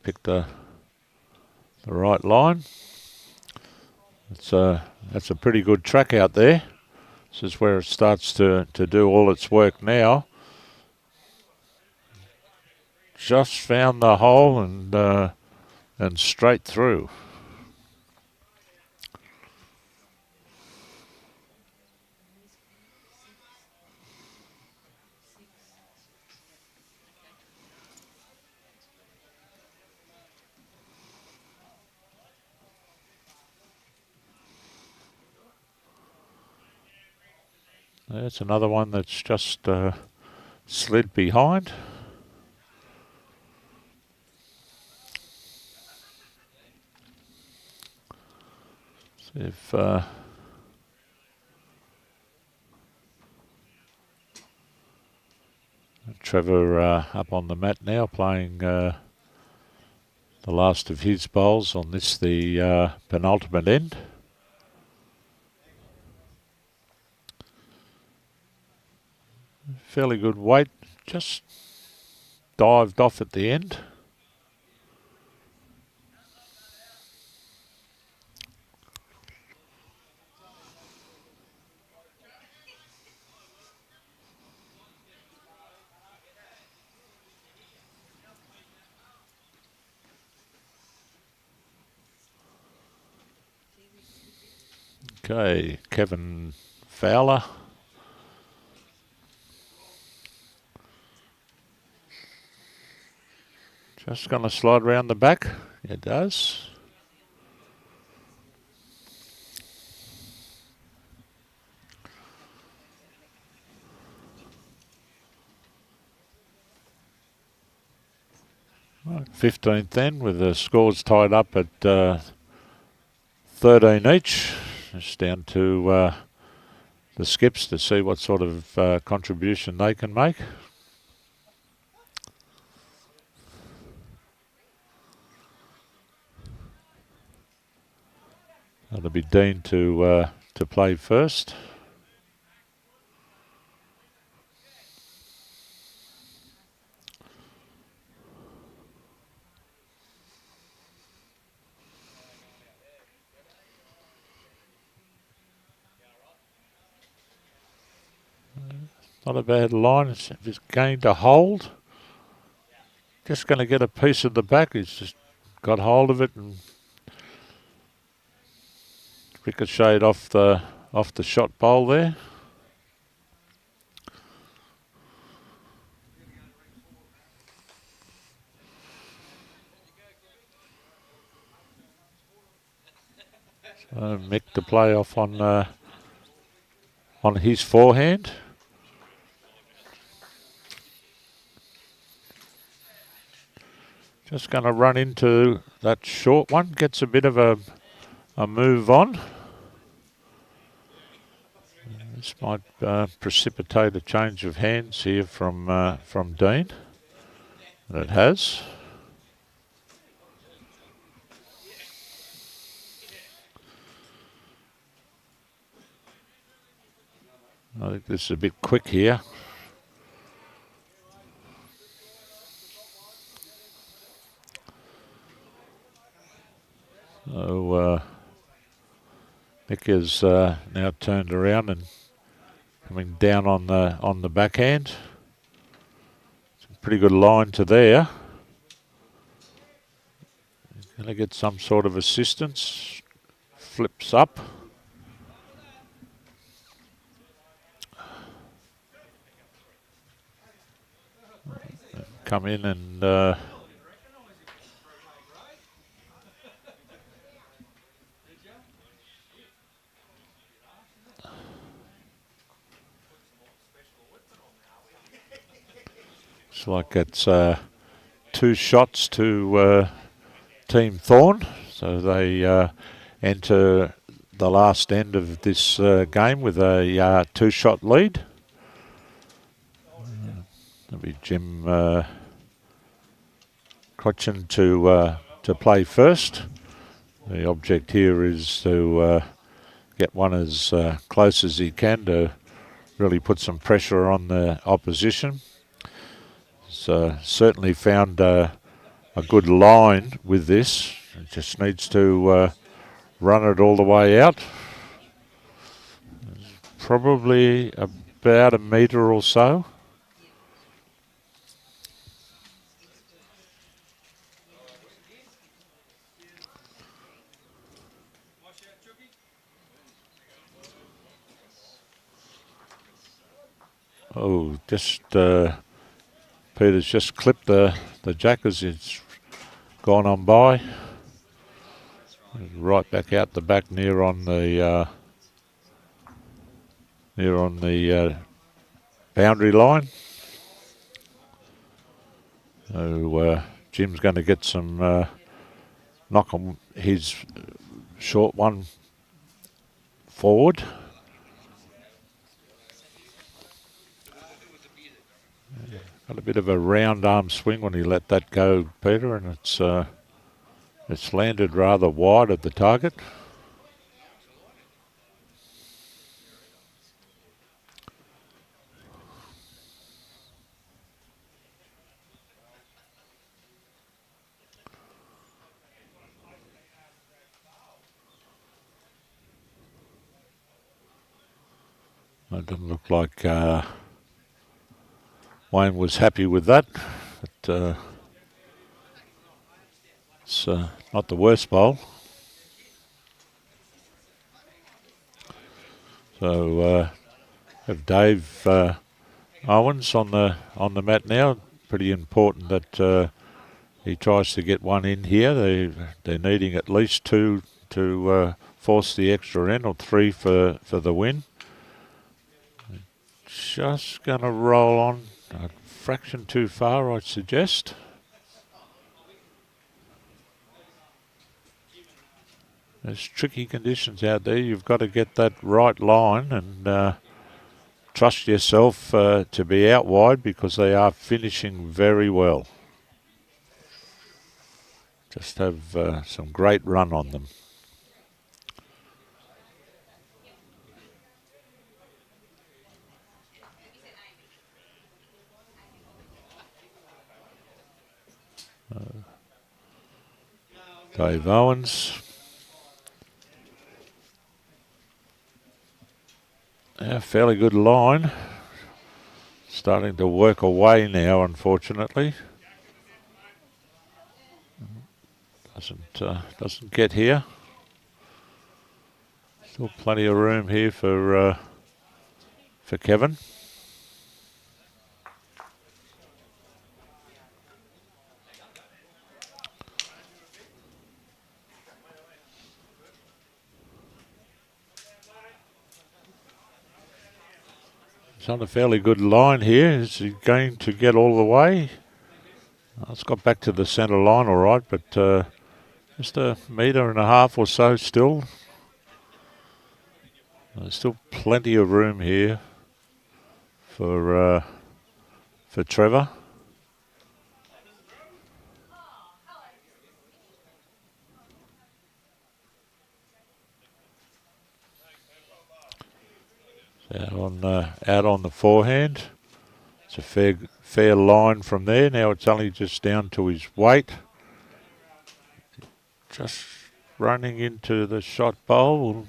Pick the right line. That's a pretty good track out there. This is where it starts to do all its work now. Just found the hole and straight through. There's another one that's just slid behind. See if Trevor up on the mat now, playing the last of his bowls on this, the penultimate end. Fairly good weight, just dived off at the end. Okay, Kevin Fowler. Just going to slide around the back. It does. Right, 15th then, with the scores tied up at 13 each. Just down to the skips to see what sort of contribution they can make. That'll be Dean to play first. Not a bad line. If it's going to hold, just going to get a piece of the back. He's just got hold of it and ricocheted off the shot bowl there. So Mick to play off on his forehand. Just going to run into that short one. Gets a bit of a move on. This might precipitate a change of hands here from Dean. And it has. I think this is a bit quick here. So Mick is now turned around and coming down on the backhand. It's a pretty good line to there. Going to get some sort of assistance. Flips up. Come in and looks like it's 2 shots to Team Thorne, so they enter the last end of this game with a 2-shot lead. That'll be Jim Crichton to play first. The object here is to get one as close as he can to really put some pressure on the opposition. So certainly found a good line with this. It just needs to run it all the way out. Probably about a metre or so. Oh, just Peter's just clipped the jack as it's gone on by. Right back out the back near on the boundary line. So Jim's going to get some knock on his short one forward. Got a bit of a round arm swing when he let that go, Peter, and it's landed rather wide of the target. It doesn't look like Wayne was happy with that, but it's not the worst bowl. So have Dave Owens on the mat now. Pretty important that he tries to get one in here. They're needing at least 2 to force the extra end, or 3 for the win. Just going to roll on a fraction too far, I'd suggest. There's tricky conditions out there. You've got to get that right line and trust yourself to be out wide, because they are finishing very well. Just have some great run on them. Dave Owens. Yeah, fairly good line. Starting to work away now, unfortunately. Doesn't get here. Still plenty of room here for Kevin. He's on a fairly good line here. Is he going to get all the way? It's got back to the centre line all right, but just a metre and a half or so still. There's still plenty of room here for Trevor. Out on the forehand. It's a fair line from there. Now it's only just down to his weight. Just running into the shot bowl.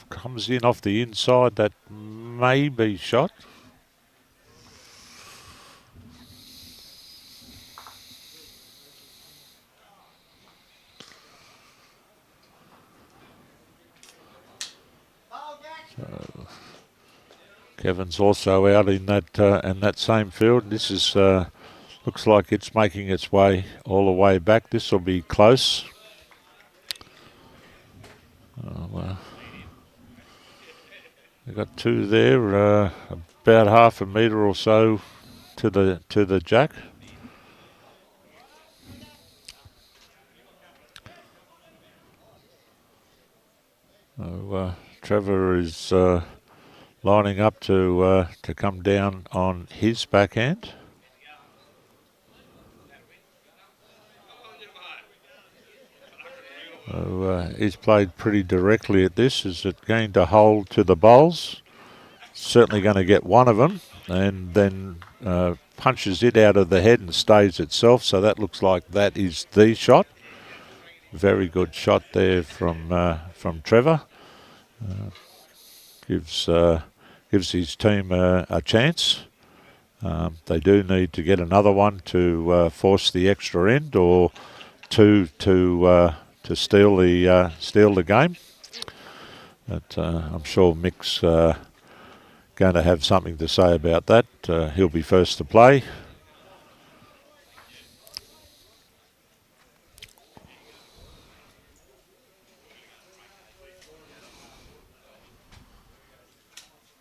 Comes in off the inside. That may be shot. So Kevin's also out in that same field. This is looks like it's making its way all the way back. This will be close. We've got two there, about half a metre or so to the jack. Trevor is lining up to come down on his backhand. He's played pretty directly at this. Is it going to hold to the bowls? Certainly going to get one of them, and then punches it out of the head and stays itself. So that looks like that is the shot. Very good shot there from Trevor. Gives his team a chance. They do need to get another one to force the extra end, or two to steal the game. But I'm sure Mick's going to have something to say about that. He'll be first to play.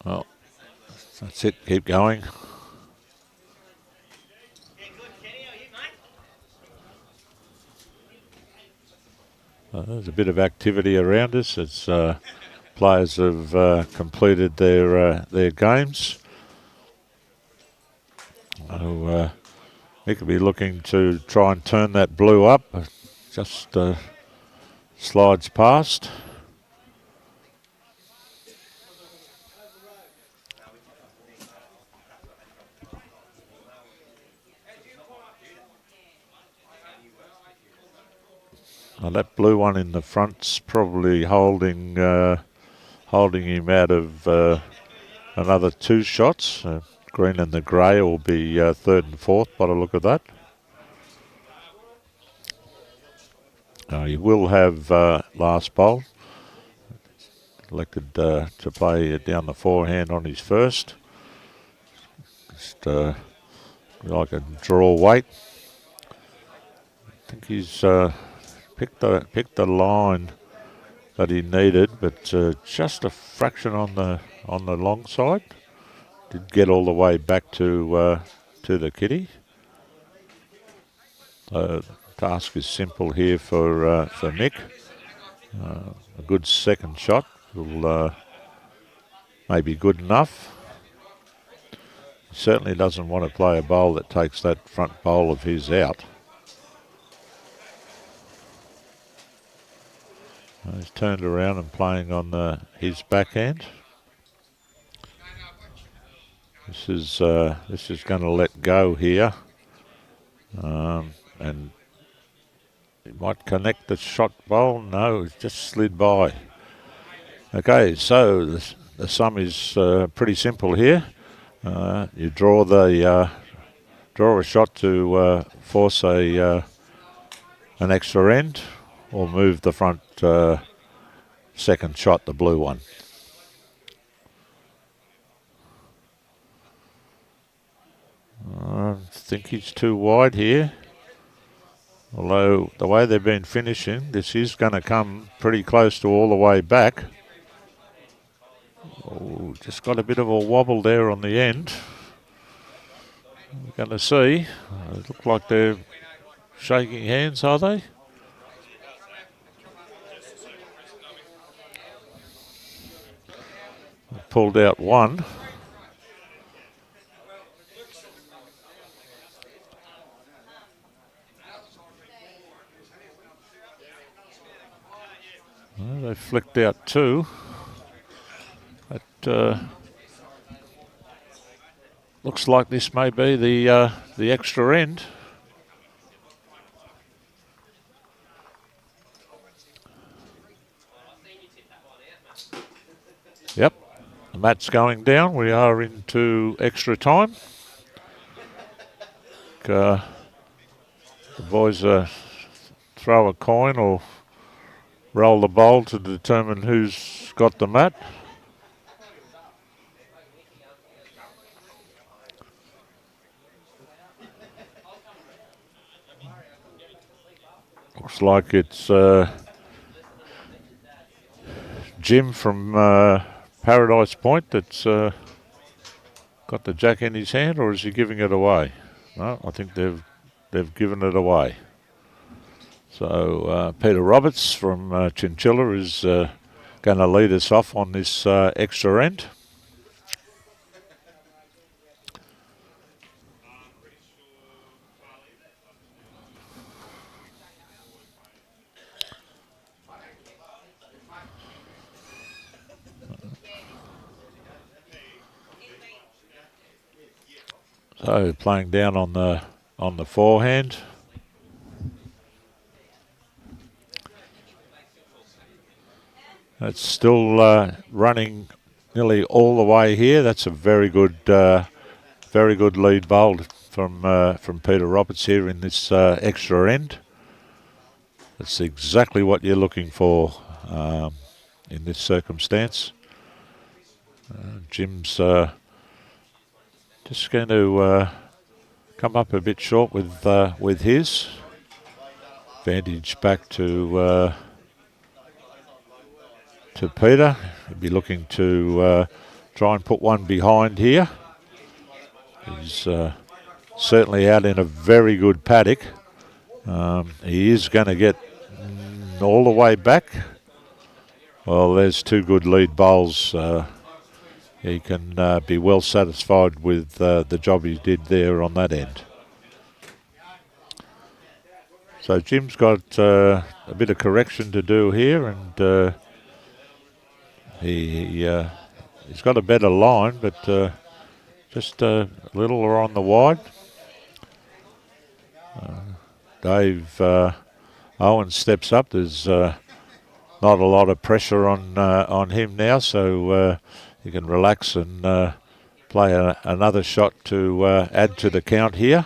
Well, that's it. Keep going. There's a bit of activity around us as players have completed their games. Mick will be looking to try and turn that blue up. Just slides past. Well, that blue one in the front's probably holding him out of another two shots. Green and the grey will be third and fourth by the look of that. He will have last bowl. Elected to play down the forehand on his first. Just like a draw weight. I think he's picked the line that he needed, but just a fraction on the long side. Did get all the way back to the kitty. The task is simple here for Mick. A good second shot will may be good enough. He certainly doesn't want to play a bowl that takes that front bowl of his out. He's turned around and playing on his backhand. This is going to let go here, and He might connect the shot bowl. No, it just slid by. Okay, so the sum is pretty simple here. You draw a shot to force an extra end, or move the front second shot, the blue one. I think he's too wide here. Although the way they've been finishing, this is going to come pretty close to all the way back. Oh, just got a bit of a wobble there on the end. We're going to see. It look like they're shaking hands, are they? Pulled out one. Well, they flicked out two. That looks like this may be the extra end. Yep, the mat's going down. We are into extra time. The boys throw a coin or roll the bowl to determine who's got the mat. Looks like it's Jim from Paradise Point that's got the jack in his hand, or is he giving it away? No, I think they've given it away. So Peter Roberts from Chinchilla is going to lead us off on this extra end. So playing down on the forehand. It's still running nearly all the way here. That's a very good lead bowled from Peter Roberts here in this extra end. That's exactly what you're looking for in this circumstance. Jim's just going to come up a bit short with his. Advantage back to Peter. He'll be looking to try and put one behind here. He's certainly out in a very good paddock. He is going to get all the way back. Well, there's two good lead bowls. He can be well satisfied with the job he did there on that end. So Jim's got a bit of correction to do here, and he's got a better line, but just a little on the wide. Dave Owens steps up. There's not a lot of pressure on him now, so you can relax and play another shot to add to the count here.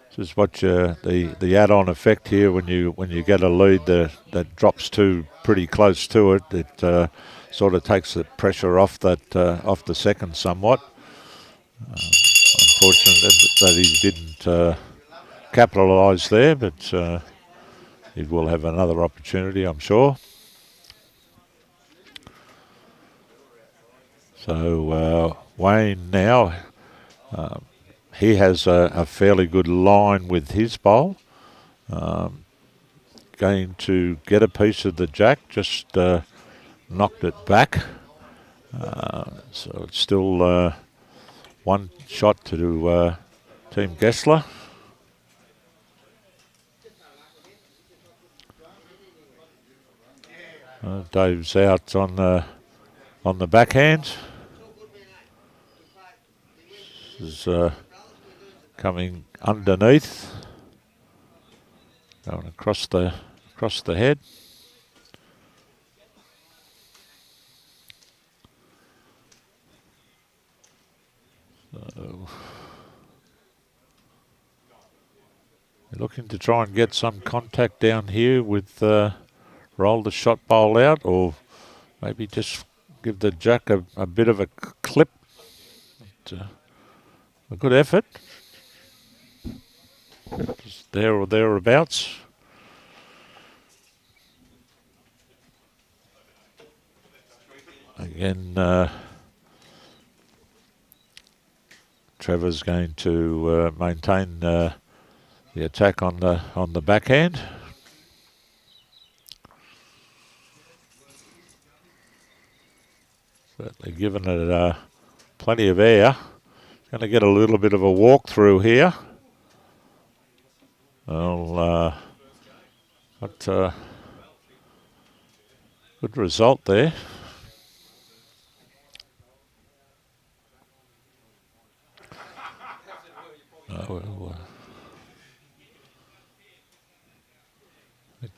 This is what the add-on effect here when you get a lead that drops pretty close to it. It sort of takes the pressure off off the second somewhat. Unfortunate that he didn't capitalise there, but he will have another opportunity, I'm sure. So Wayne now, he has a fairly good line with his bowl. Going to get a piece of the jack, just knocked it back. So it's still one shot to Team Gesler. Dave's out on the backhand. This is coming underneath. Going across the head. So we're looking to try and get some contact down here with roll the shot bowl out, or maybe just give the jack a bit of a clip. A good effort. Just there or thereabouts. Again, Trevor's going to maintain the attack on the backhand. Certainly given it plenty of air. Going to get a little bit of a walk through here. Well, got good result there.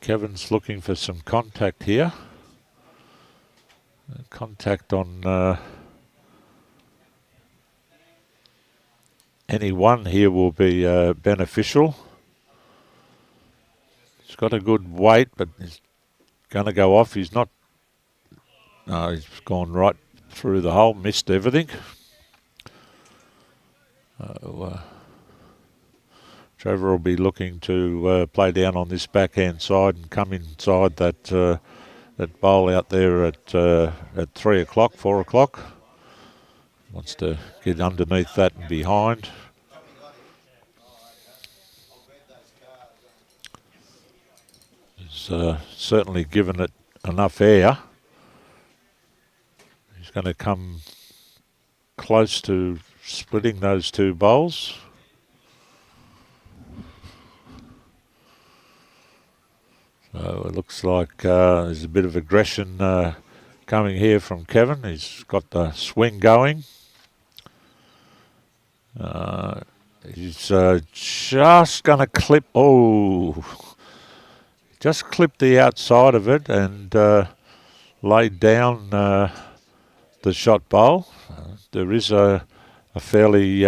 Kevin's looking for some contact here. Contact on any one here will be beneficial. He's got a good weight, but he's going to go off. He's not. No, he's gone right through the hole, missed everything. Trevor will be looking to play down on this backhand side and come inside that bowl out there at 3 o'clock, 4 o'clock. Wants to get underneath that and behind. He's certainly given it enough air. He's going to come close to splitting those two bowls. So it looks like there's a bit of aggression coming here from Kevin. He's got the swing going. He's just going to clip. Oh, just clipped the outside of it and laid down the shot bowl. There is a fairly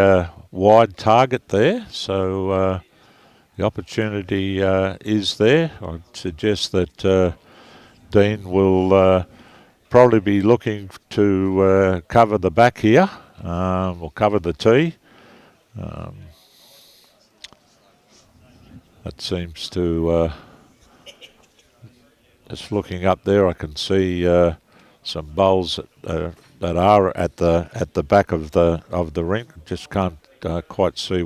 wide target there, so the opportunity is there. I'd suggest that Dean will probably be looking to cover the back here, or cover the tee. That seems to, just looking up there, I can see some bowls that are at the back of the ring. Just can't quite see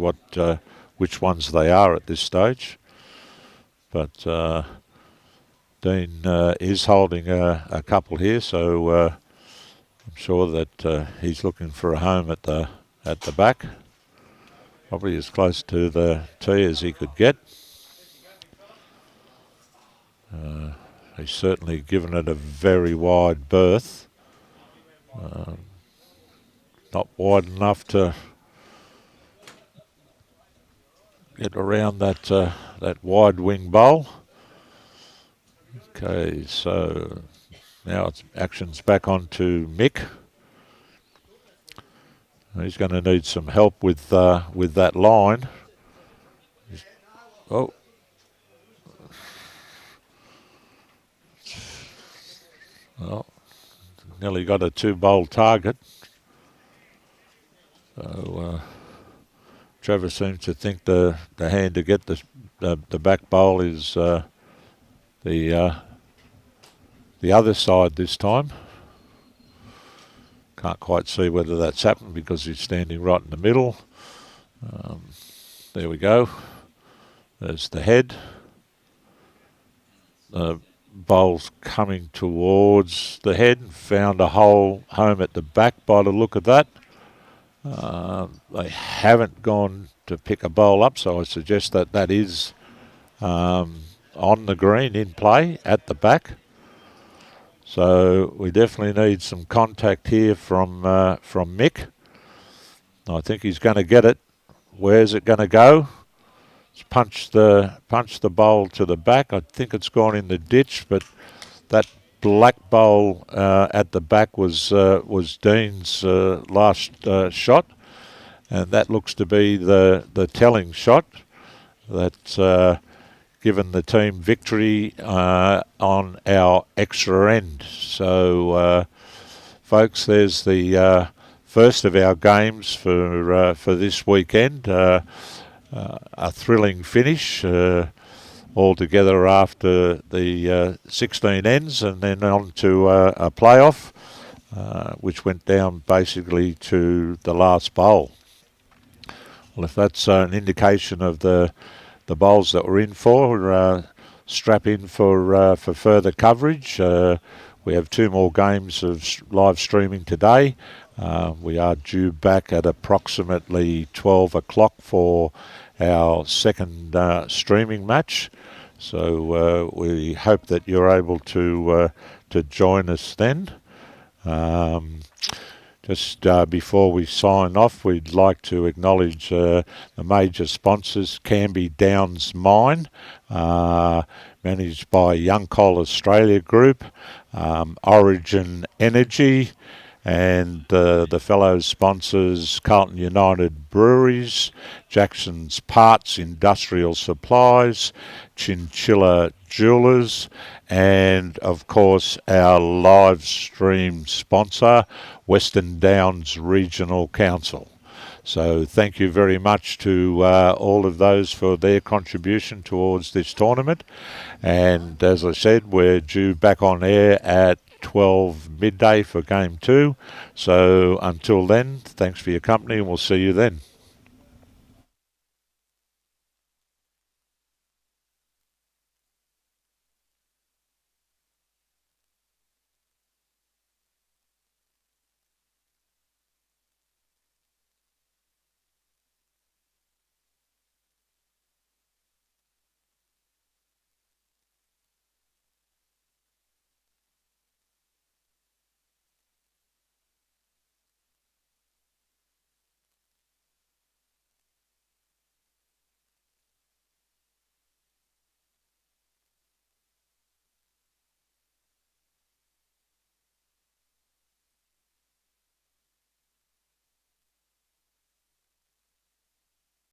which ones they are at this stage. But Dean is holding a couple here, so I'm sure that he's looking for a home at the back. Probably as close to the tee as he could get. He's certainly given it a very wide berth. Not wide enough to get around that wide wing bowl. Okay, so now action's back on to Mick. He's going to need some help with that line. Oh. Well, nearly got a 2-bowl target. So Trevor seems to think the hand to get the back bowl is the other side this time. Can't quite see whether that's happened because he's standing right in the middle. There we go. There's the head. The bowl's coming towards the head and found a hole home at the back by the look of that. They haven't gone to pick a bowl up, so I suggest that is on the green in play at the back. So we definitely need some contact here from Mick. I think he's going to get it. Where's it going to go? punched the bowl to the back. I think it's gone in the ditch, but that black bowl at the back was Dean's last shot, and that looks to be the telling shot that's given the team victory on our extra end. So, folks, there's the first of our games for this weekend. A thrilling finish altogether after the 16 ends, and then on to a playoff, which went down basically to the last bowl. Well, if that's an indication of the bowls that we're in for, strap in for further coverage. We have 2 more games of live streaming today. We are due back at approximately 12 o'clock for our second streaming match. So we hope that you're able to join us then. Just before we sign off, we'd like to acknowledge the major sponsors: Canby Downs Mine, managed by Young Coal Australia Group, Origin Energy, and the fellow sponsors: Carlton United Breweries, Jackson's Parts Industrial Supplies, Chinchilla Jewelers, and of course our live stream sponsor, Western Downs Regional Council. So thank you very much to all of those for their contribution towards this tournament. And as I said, we're due back on air at 12 midday for Game 2. So until then, thanks for your company, and we'll see you then.